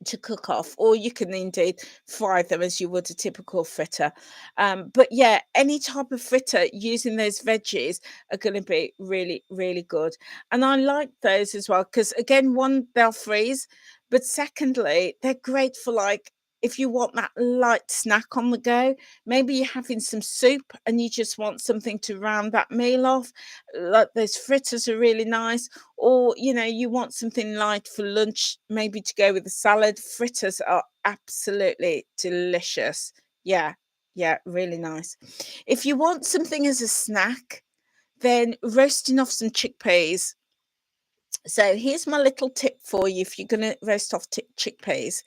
S1: to cook off, or you can indeed fry them as you would a typical fritter. But yeah, any type of fritter using those veggies are going to be really, really good. And I like those as well because, again, one, they'll freeze, but secondly, they're great for, like, if you want that light snack on the go. Maybe you're having some soup and you just want something to round that meal off. Like, those fritters are really nice. Or, you want something light for lunch, maybe to go with a salad. Fritters are absolutely delicious. Yeah, yeah, really nice. If you want something as a snack, then roasting off some chickpeas. So here's my little tip for you if you're going to roast off chickpeas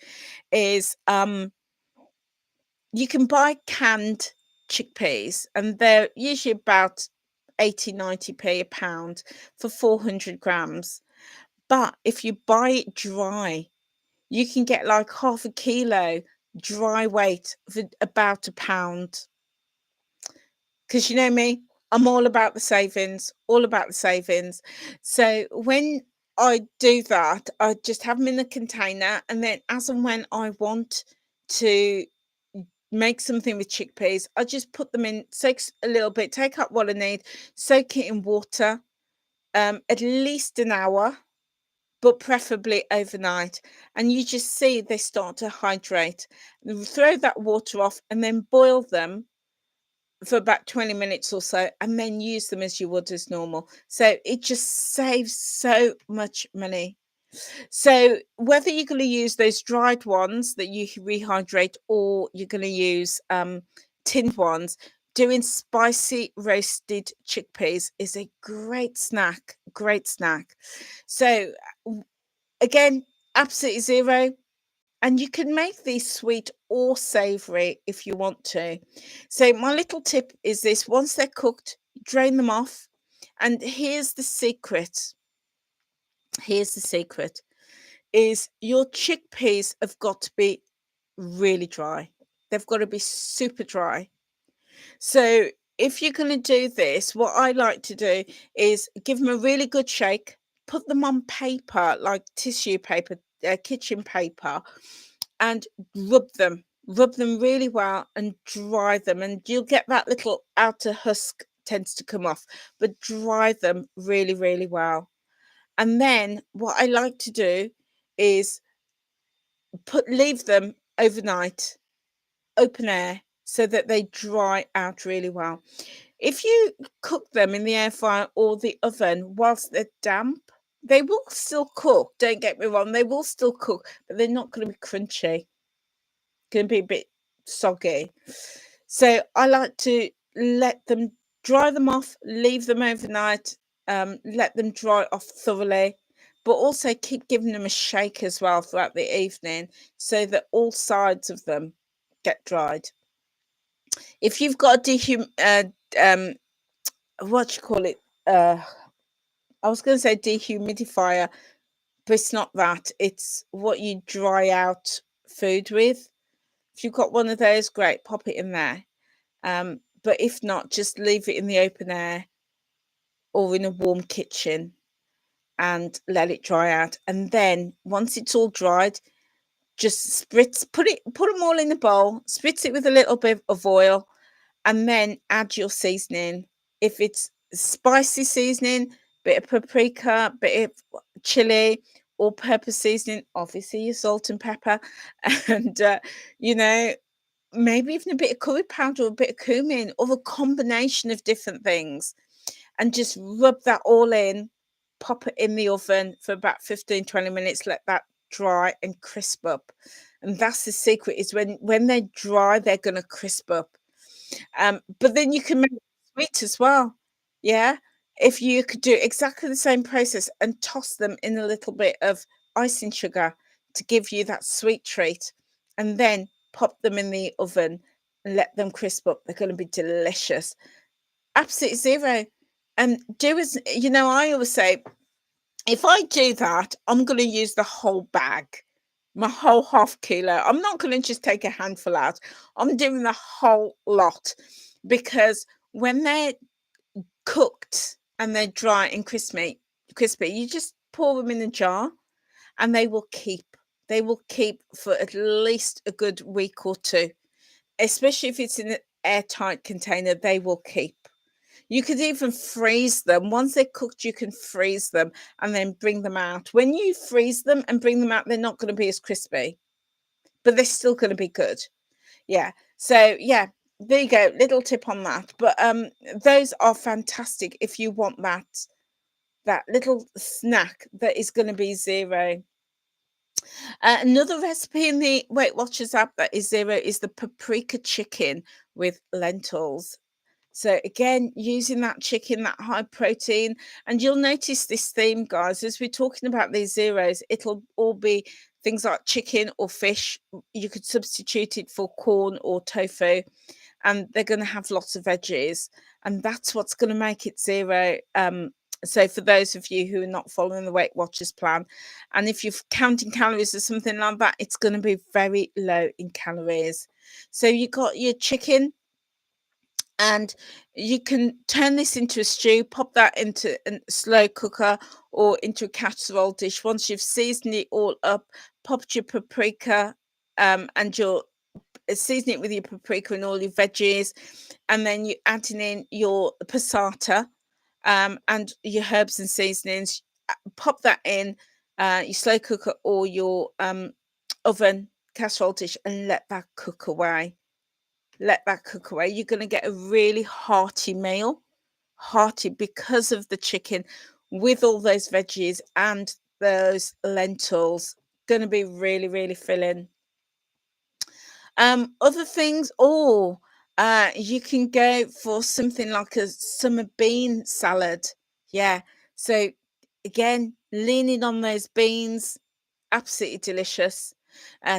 S1: is you can buy canned chickpeas, and they're usually about 80-90p a pound for 400 grams. But if you buy it dry, you can get like half a kilo dry weight for about a pound. Because you know me, I'm all about the savings, all about the savings. So when I do that, I just have them in a container, and then as and when I want to make something with chickpeas, I just put them in, soak a little bit, take up what I need, soak it in water, at least an hour, but preferably overnight. And you just see they start to hydrate. Throw that water off and then boil them for about 20 minutes or so, and then use them as you would as normal. So it just saves so much money. So whether you're going to use those dried ones that you rehydrate or you're going to use tinned ones, doing spicy roasted chickpeas is a great snack. Great snack. So again, absolutely zero. And you can make these sweet or savory if you want to. So my little tip is this: once they're cooked, drain them off. And here's the secret. Here's the secret is your chickpeas have got to be really dry. They've got to be super dry. So if you're going to do this, what I like to do is give them a really good shake, put them on paper, like tissue paper, kitchen paper, and rub them really well and dry them. And you'll get that little outer husk tends to come off, but dry them really, really well. And then what I like to do is leave them overnight, open air, so that they dry out really well. If you cook them in the air fryer or the oven whilst they're damp, they will still cook. Don't get me wrong, they will still cook, but they're not going to be crunchy. Going to be a bit soggy. So I like to let them dry them off, leave them overnight, let them dry off thoroughly, but also keep giving them a shake as well throughout the evening so that all sides of them get dried. If you've got a what you call it? I was going to say dehumidifier, but it's not that. It's what you dry out food with. If you've got one of those, great, pop it in there. But if not, just leave it in the open air or in a warm kitchen and let it dry out. And then once it's all dried, just put them all in the bowl, spritz it with a little bit of oil, and then add your seasoning. If it's spicy seasoning, bit of paprika, bit of chili, all purpose seasoning, obviously your salt and pepper, and you know, maybe even a bit of curry powder or a bit of cumin, or a combination of different things, and just rub that all in, pop it in the oven for about 15-20 minutes, let that dry and crisp up. And that's the secret, is when they're dry, they're going to crisp up. But then you can make it sweet as well. Yeah. If you could do exactly the same process and toss them in a little bit of icing sugar to give you that sweet treat, and then pop them in the oven and let them crisp up, they're going to be delicious. Absolutely zero. And do as you know, I always say, if I do that, I'm going to use the whole bag, my whole half kilo. I'm not going to just take a handful out. I'm doing the whole lot, because when they're cooked and they're dry and crispy, you just pour them in a jar and they will keep. They will keep for at least a good week or two, especially if it's in an airtight container, they will keep. You could even freeze them. Once they're cooked, you can freeze them and then bring them out. When you freeze them and bring them out, they're not going to be as crispy, but they're still going to be good. Yeah. So yeah, there you go. Little tip on that. But those are fantastic if you want that little snack that is going to be zero. Another recipe in the Weight Watchers app that is zero is the paprika chicken with lentils. So again, using that chicken, that high protein, and you'll notice this theme, guys, as we're talking about these zeros, it'll all be things like chicken or fish. You could substitute it for corn or tofu, and they're going to have lots of veggies, and that's what's going to make it zero. So for those of you who are not following the Weight Watchers plan, and if you're counting calories or something like that, it's going to be very low in calories. So you got your chicken, and you can turn this into a stew, pop that into a slow cooker or into a casserole dish. Once you've seasoned it all up, popped your paprika, and your season it with your paprika and all your veggies, and then you adding in your passata, and your herbs and seasonings. Pop that in your slow cooker or your oven casserole dish, and let that cook away. Let that cook away. You're going to get a really hearty meal, hearty because of the chicken with all those veggies and those lentils. Going to be really, really filling. Other things, you can go for something like a summer bean salad. Yeah. So again, leaning on those beans, absolutely delicious.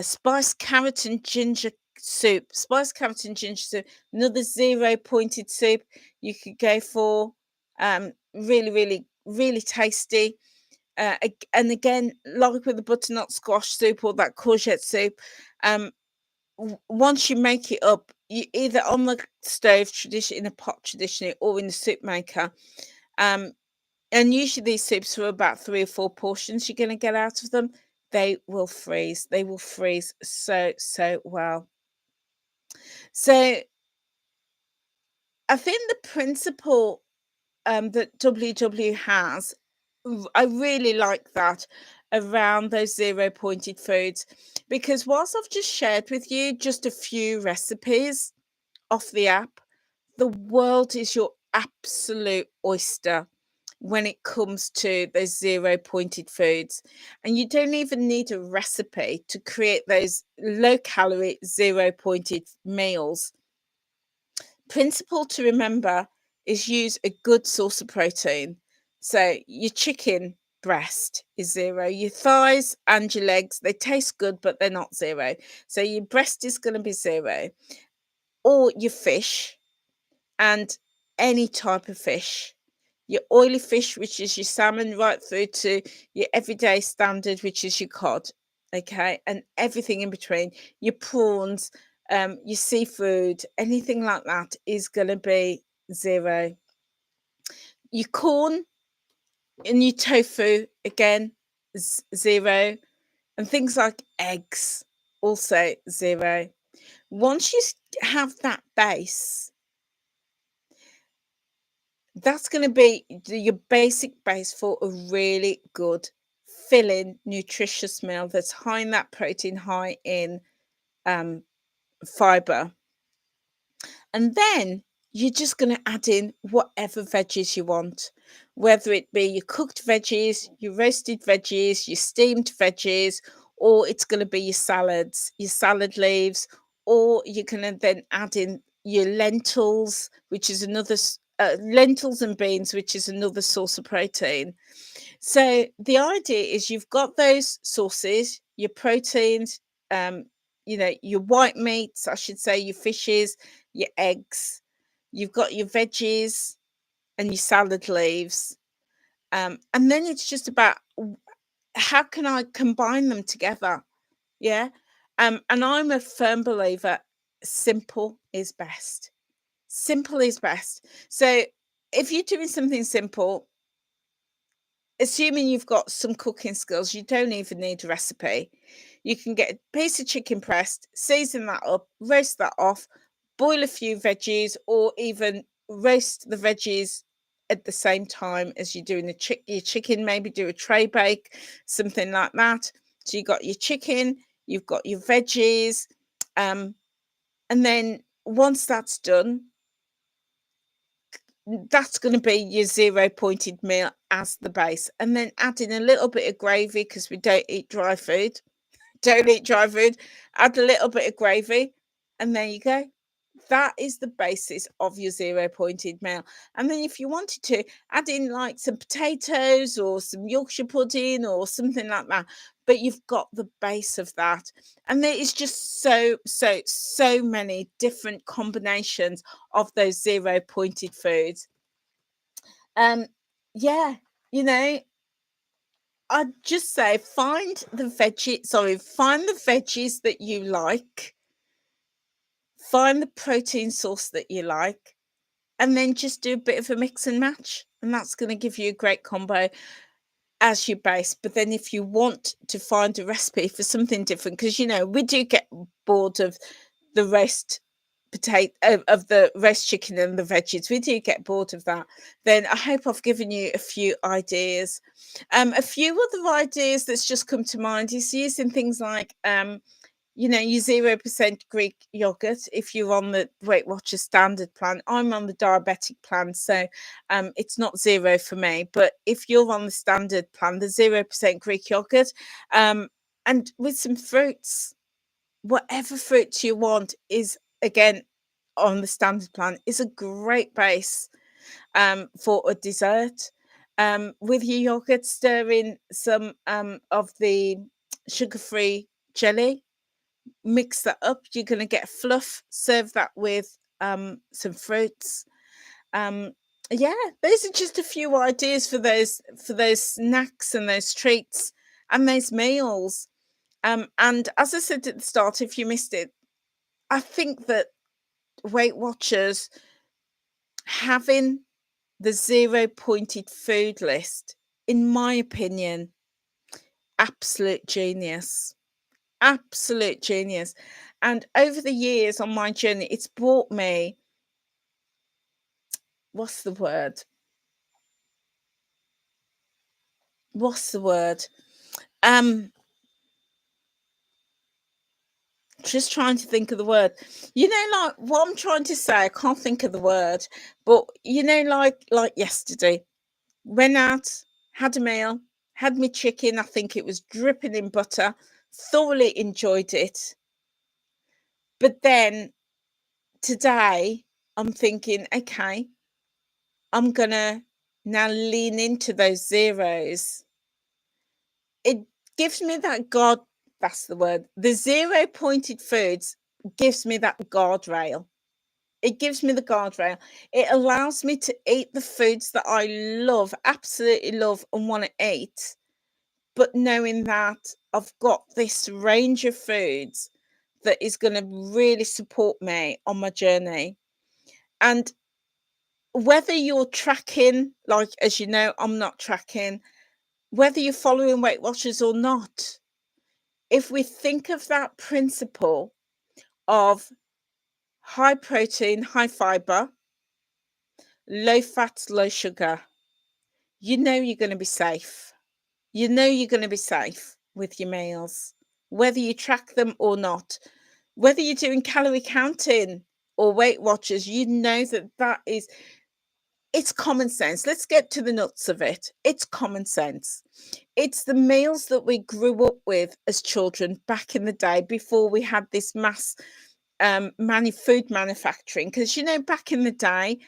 S1: Spiced carrot and ginger soup. Spiced carrot and ginger soup. Another zero pointed soup you could go for. Really, really, really tasty. And again, like with the butternut squash soup or that courgette soup, once you make it up, you either on the stove tradition in a pot traditionally or in the soup maker. And usually these soups are about 3 or 4 portions you're going to get out of them. They will freeze. They will freeze so, so well. So I think the principle that WW has, I really like that around those zero pointed foods, because whilst I've just shared with you just a few recipes off the app, the world is your absolute oyster when it comes to those zero pointed foods. And you don't even need a recipe to create those low calorie, zero pointed meals. Principle to remember is use a good source of protein. So your chicken, breast is 0. Your thighs and your legs, they taste good, but they're not 0. So your breast is going to be 0. Or your fish, and any type of fish. Your oily fish, which is your salmon, right through to your everyday standard, which is your cod. Okay, and everything in between. Your prawns, your seafood, anything like that is going to be 0. Your corn and your tofu, again, 0. And things like eggs, also 0. Once you have that base, that's going to be your basic base for a really good, filling, nutritious meal that's high in that protein, high in fiber. And then you're just going to add in whatever veggies you want, whether it be your cooked veggies, your roasted veggies, your steamed veggies, or it's going to be your salads, your salad leaves, or you're going to then add in your lentils, which is another lentils and beans, which is another source of protein. So the idea is you've got those sources, your proteins, your white meats, I should say, your fishes, your eggs, you've got your veggies and your salad leaves. And then it's just about how can I combine them together? Yeah. And I'm a firm believer, simple is best. Simple is best. So if you're doing something simple, assuming you've got some cooking skills, you don't even need a recipe. You can get a piece of chicken breast, season that up, roast that off, boil a few veggies, or even roast the veggies at the same time as you're doing your chicken. Maybe do a tray bake, something like that. So you've got your chicken, you've got your veggies, and then once that's done, that's going to be your 0 pointed meal as the base, and then add in a little bit of gravy because we don't eat dry food. Don't eat dry food. Add a little bit of gravy, and there you go. That is the basis of your 0 pointed meal. And then if you wanted to add in like some potatoes or some Yorkshire pudding or something like that, but you've got the base of that. And there is just so many different combinations of those 0 pointed foods. Yeah, you know, I'd just say find the veggies that you like, find the protein source that you like, and then just do a bit of a mix and match. And that's going to give you a great combo as your base. But then if you want to find a recipe for something different, because we do get bored of the roast potato of the roast chicken and the veggies, we do get bored of that, then I hope I've given you a few ideas. A few other ideas that's just come to mind is using things like your 0% Greek yogurt if you're on the Weight Watchers standard plan. I'm on the diabetic plan, so it's not 0 for me. But if you're on the standard plan, the 0% Greek yogurt, and with some fruits, whatever fruits you want is, again, on the standard plan, is a great base for a dessert. With your yogurt, stir in some of the sugar-free jelly, mix that up. You're going to get fluff. Serve that with some fruits. Yeah, those are just a few ideas for those snacks and those treats and those meals. And as I said at the start, if you missed it, I think that Weight Watchers having the 0 pointed food list, in my opinion, absolute genius. Absolute genius. And over the years on my journey, it's brought me, what's the word? What's the word? Just trying to think of the word. Like what I'm trying to say, I can't think of the word, but like yesterday, went out, had a meal, had me chicken. I think it was dripping in butter. Thoroughly enjoyed it. But then today, I'm thinking, okay, I'm gonna now lean into those zeros. gives me that guard. That's the word. The zero pointed foods gives me that guardrail. It gives me the guardrail. It allows me to eat the foods that I love, absolutely love, and want to eat. But knowing that I've got this range of foods that is going to really support me on my journey. And whether you're tracking, like, as you know, I'm not tracking, whether you're following Weight Watchers or not, if we think of that principle of high protein, high fiber, low fat, low sugar, you know you're going to be safe. You know you're going to be safe with your meals, whether you track them or not. Whether you're doing calorie counting or Weight Watchers, you know that it's common sense. Let's get to the nuts of it. It's common sense. It's the meals that we grew up with as children back in the day before we had this mass food manufacturing. Because, back in the day,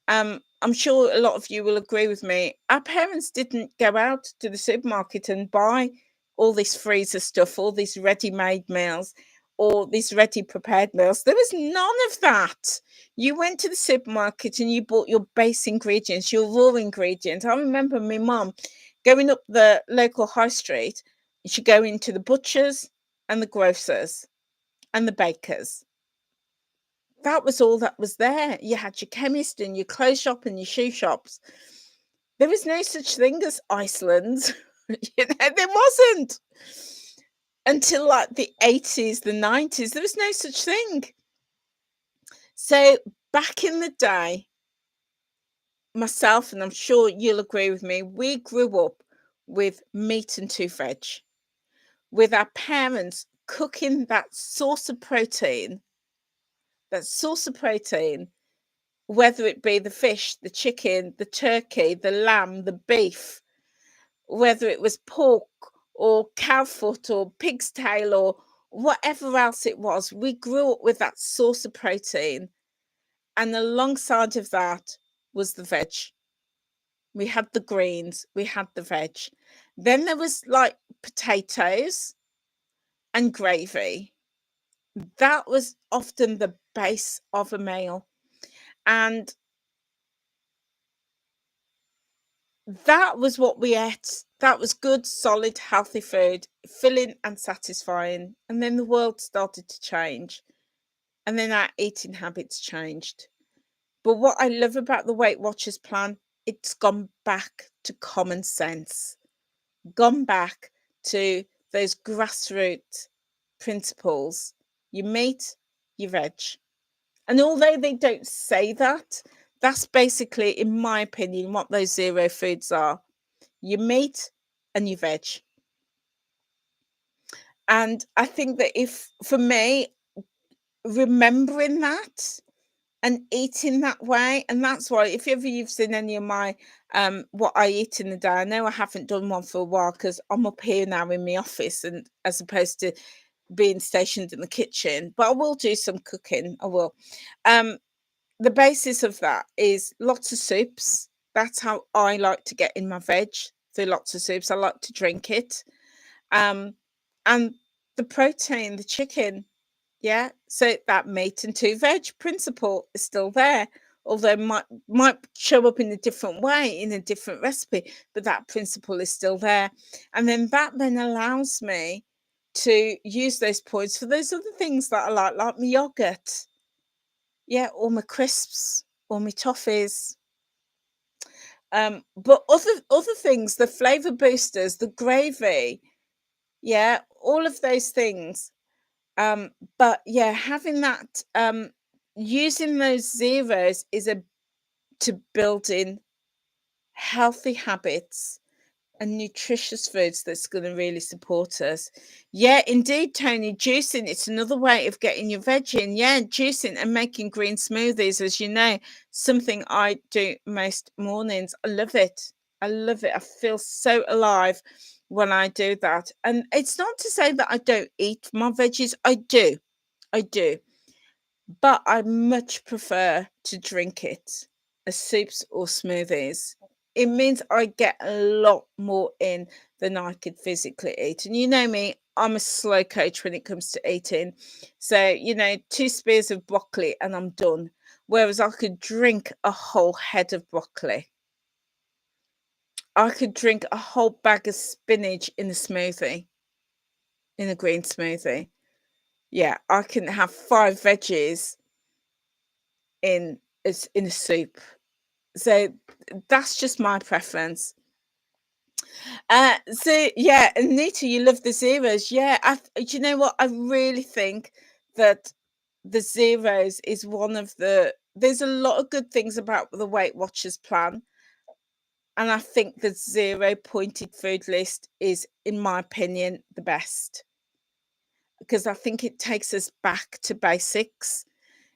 S1: I'm sure a lot of you will agree with me. Our parents didn't go out to the supermarket and buy all this freezer stuff, all these ready-made meals, or these ready-prepared meals. There was none of that. You went to the supermarket and you bought your base ingredients, your raw ingredients. I remember my mum going up the local high street. She'd go into the butchers and the grocers and the bakers. That was all that was there. You had your chemist and your clothes shop and your shoe shops. There was no such thing as Iceland. There wasn't. Until like the 80s, the 90s, there was no such thing. So back in the day, myself, and I'm sure you'll agree with me, we grew up with meat and 2 veg, with our parents cooking that source of protein, whether it be the fish, the chicken, the turkey, the lamb, the beef, whether it was pork or cow foot or pig's tail or whatever else it was. We grew up with that source of protein. And alongside of that was the veg. We had the greens, we had the veg. Then there was like potatoes and gravy. That was often the base of a meal. And that was what we ate. That was good, solid, healthy food, filling and satisfying. And then the world started to change. And then our eating habits changed. But what I love about the Weight Watchers plan, it's gone back to common sense, gone back to those grassroots principles. You meat, you veg. And although they don't say that, that's basically, in my opinion, what those zero foods are. Your meat and your veg. And I think that for me, remembering that and eating that way, and that's why if ever you've seen any of my what I eat in the day, I know I haven't done one for a while because I'm up here now in my office, and as opposed to being stationed in the kitchen, but I will do some cooking. I will. The basis of that is lots of soups. That's how I like to get in my veg, through lots of soups. I like to drink it. And the protein, the chicken, yeah. So that meat and 2 veg principle is still there, although might show up in a different way, in a different recipe, but that principle is still there. And then that then allows me to use those points for those other things that I like my yogurt, yeah, or my crisps, or my toffees. But other things, the flavor boosters, the gravy, yeah, all of those things. But yeah, having that, using those zeros is to build in healthy habits and nutritious foods that's going to really support us. Yeah, indeed, Tony, juicing, it's another way of getting your veg in. Yeah, juicing and making green smoothies, as you know, something I do most mornings. I love it. I love it. I feel so alive when I do that. And it's not to say that I don't eat my veggies. I do. I do. But I much prefer to drink it as soups or smoothies. it means I get a lot more in than I could physically eat. And you know me, I'm a slow coach when it comes to eating. So, you know, 2 spears of broccoli and I'm done. Whereas I could drink a whole head of broccoli. I could drink a whole bag of spinach in a smoothie, in a green smoothie. Yeah, I can have 5 veggies in a soup. So that's just my preference. So yeah, Anita, you love the zeros. Yeah, do you know what? I really think that the zeros is one of there's a lot of good things about the Weight Watchers plan. And I think the 0 pointed food list is, in my opinion, the best because I think it takes us back to basics.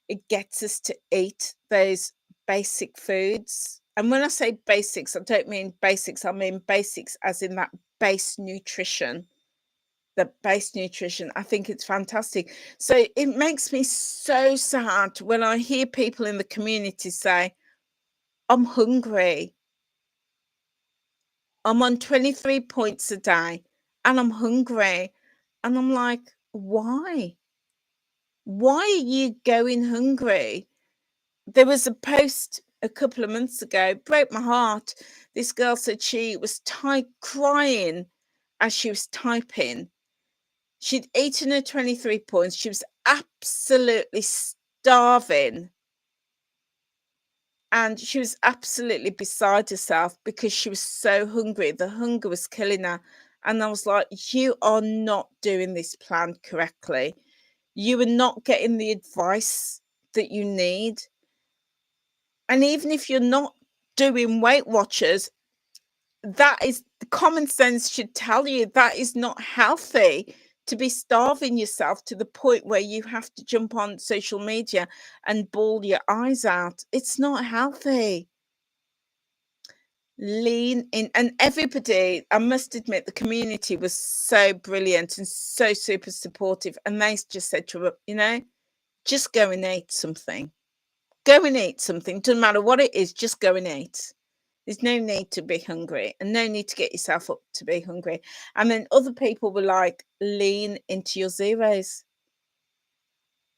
S1: It gets us to eat those basic foods. And when I say basics, I don't mean basics, I mean basics as in that base nutrition. The base nutrition, I think it's fantastic. So it makes me so sad when I hear people in the community say, I'm hungry. I'm on 23 points a day and I'm hungry. And I'm like, why? Why are you going hungry? There was a post a couple of months ago, broke my heart. This girl said she was crying as she was typing. She'd eaten her 23 points. She was absolutely starving. And she was absolutely beside herself because she was so hungry. The hunger was killing her. And I was like, you are not doing this plan correctly. You are not getting the advice that you need. And even if you're not doing Weight Watchers, that is common sense should tell you that is not healthy to be starving yourself to the point where you have to jump on social media and bawl your eyes out. It's not healthy. Lean in, and everybody, I must admit, the community was so brilliant and so super supportive. And they just said to her, you know, just go and eat something. Go and eat something. Doesn't matter what it is, just go and eat. There's no need to be hungry and no need to get yourself up to be hungry. And then other people were like, lean into your zeros.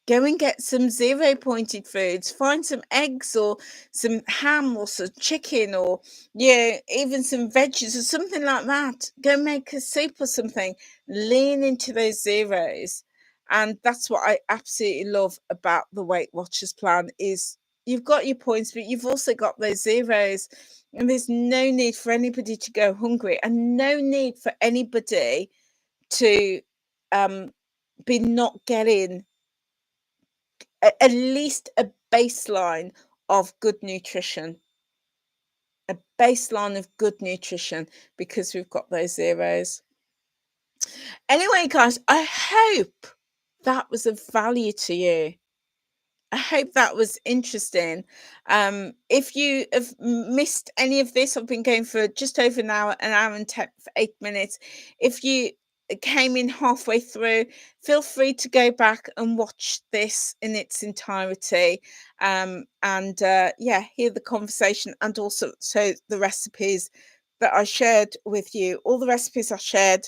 S1: Go and get some 0 pointed foods. Find some eggs or some ham or some chicken or, yeah, even some veggies or something like that. Go make a soup or something. Lean into those zeros. And that's what I absolutely love about the Weight Watchers plan is you've got your points, but you've also got those zeros. And there's no need for anybody to go hungry and no need for anybody to be not getting at least a baseline of good nutrition. A baseline of good nutrition because we've got those zeros. Anyway, guys, I hope that was of value to you. I hope that was interesting. If you have missed any of this, I've been going for just over an hour and 8 minutes. If you came in halfway through, feel free to go back and watch this in its entirety. Yeah, hear the conversation and also the recipes that I shared with you. All the recipes I shared,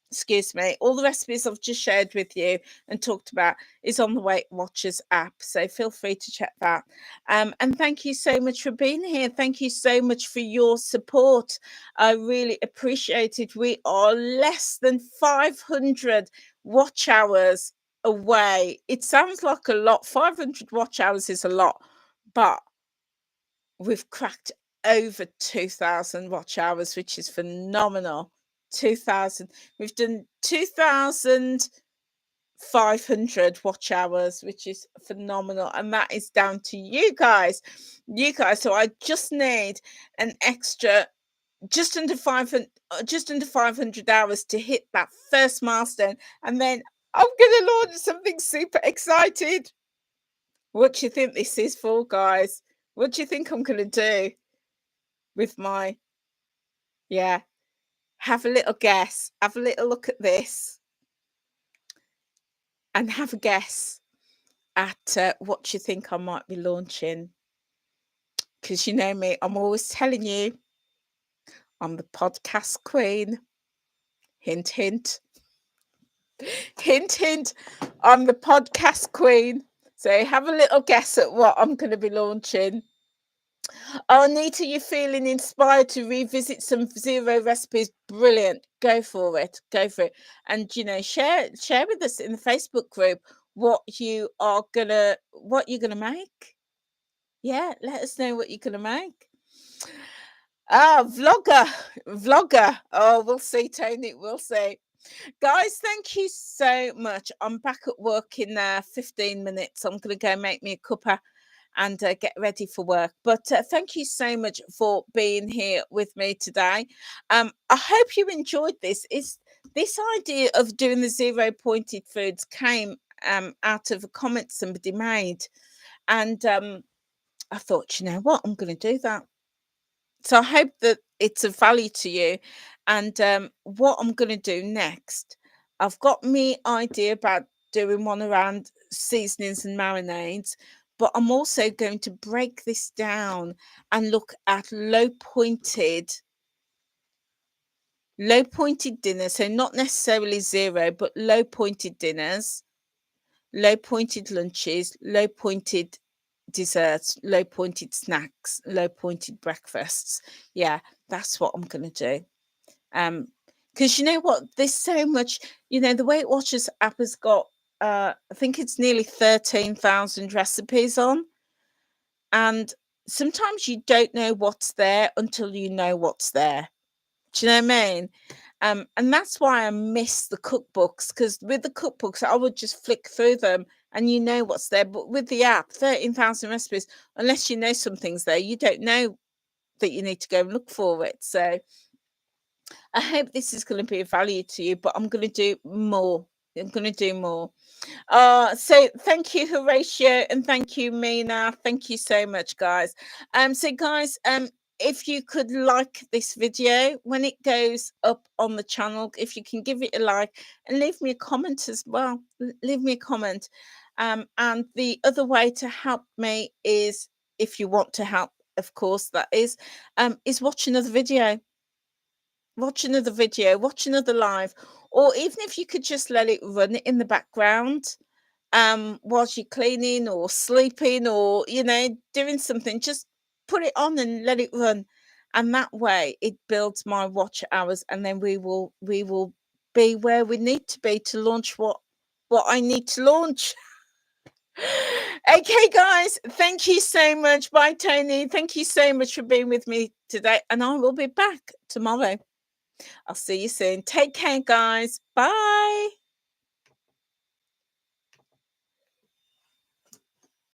S1: excuse me, all the recipes I've just shared with you and talked about is on the Weight Watchers app. So feel free to check that. And thank you so much for being here. Thank you so much for your support. I really appreciate it. We are less than 500 watch hours away. It sounds like a lot. 500 watch hours is a lot, but we've cracked over 2,000 watch hours, which is phenomenal. 2,000. We've done 2,500 watch hours, which is phenomenal. And that is down to you guys. You guys. So I just need an extra just under 500 hours to hit that first milestone. And then I'm going to launch something super excited. What do you think this is for, guys? What do you think I'm going to do with my, yeah, have a little guess, have a little look at this and have a guess at what you think I might be launching. Because you know me, I'm always telling you I'm the podcast queen. Hint, hint. Hint, hint. I'm the podcast queen. So have a little guess at what I'm going to be launching. Oh, Anita, you're feeling inspired to revisit some zero recipes. Brilliant. Go for it. Go for it. And share with us in the Facebook group what you're gonna make. Yeah, let us know what you're gonna make. Ah, vlogger. Oh, we'll see, Tony. We'll see. Guys, thank you so much. I'm back at work in 15 minutes. I'm going to go make me a cuppa and get ready for work. But thank you so much for being here with me today. I hope you enjoyed this. This idea of doing the zero pointed foods came out of a comment somebody made. And I thought, you know what, I'm going to do that. So I hope that it's of value to you. And what I'm going to do next, I've got me idea about doing one around seasonings and marinades, but I'm also going to break this down and look at low pointed dinners. So not necessarily zero, but low pointed dinners, low pointed lunches, low pointed desserts, low pointed snacks, low pointed breakfasts. Yeah, that's what I'm going to do. Because you know what, there's so much, the Weight Watchers app has got I think it's nearly 13,000 recipes on, and sometimes you don't know what's there until you know what's there. Do you know what I mean? And that's why I miss the cookbooks, because with the cookbooks I would just flick through them and you know what's there. But with the app, 13,000 recipes, unless you know something's there, you don't know that you need to go and look for it. So I hope this is going to be of value to you, but I'm going to do more. I'm going to do more. So thank you, Horatio, and thank you, Mina. Thank you so much, guys. So guys, if you could like this video when it goes up on the channel, if you can give it a like and leave me a comment as well. Leave me a comment. And the other way to help me is, if you want to help, of course, that is watch another video. Watch another video, watch another live, or even if you could just let it run in the background whilst you're cleaning or sleeping or doing something, just put it on and let it run, and that way it builds my watch hours, and then we will be where we need to be to launch what I need to launch. Okay, guys, thank you so much. Bye, Tony. Thank you so much for being with me today, and I will be back tomorrow. I'll see you soon. Take care, guys. Bye.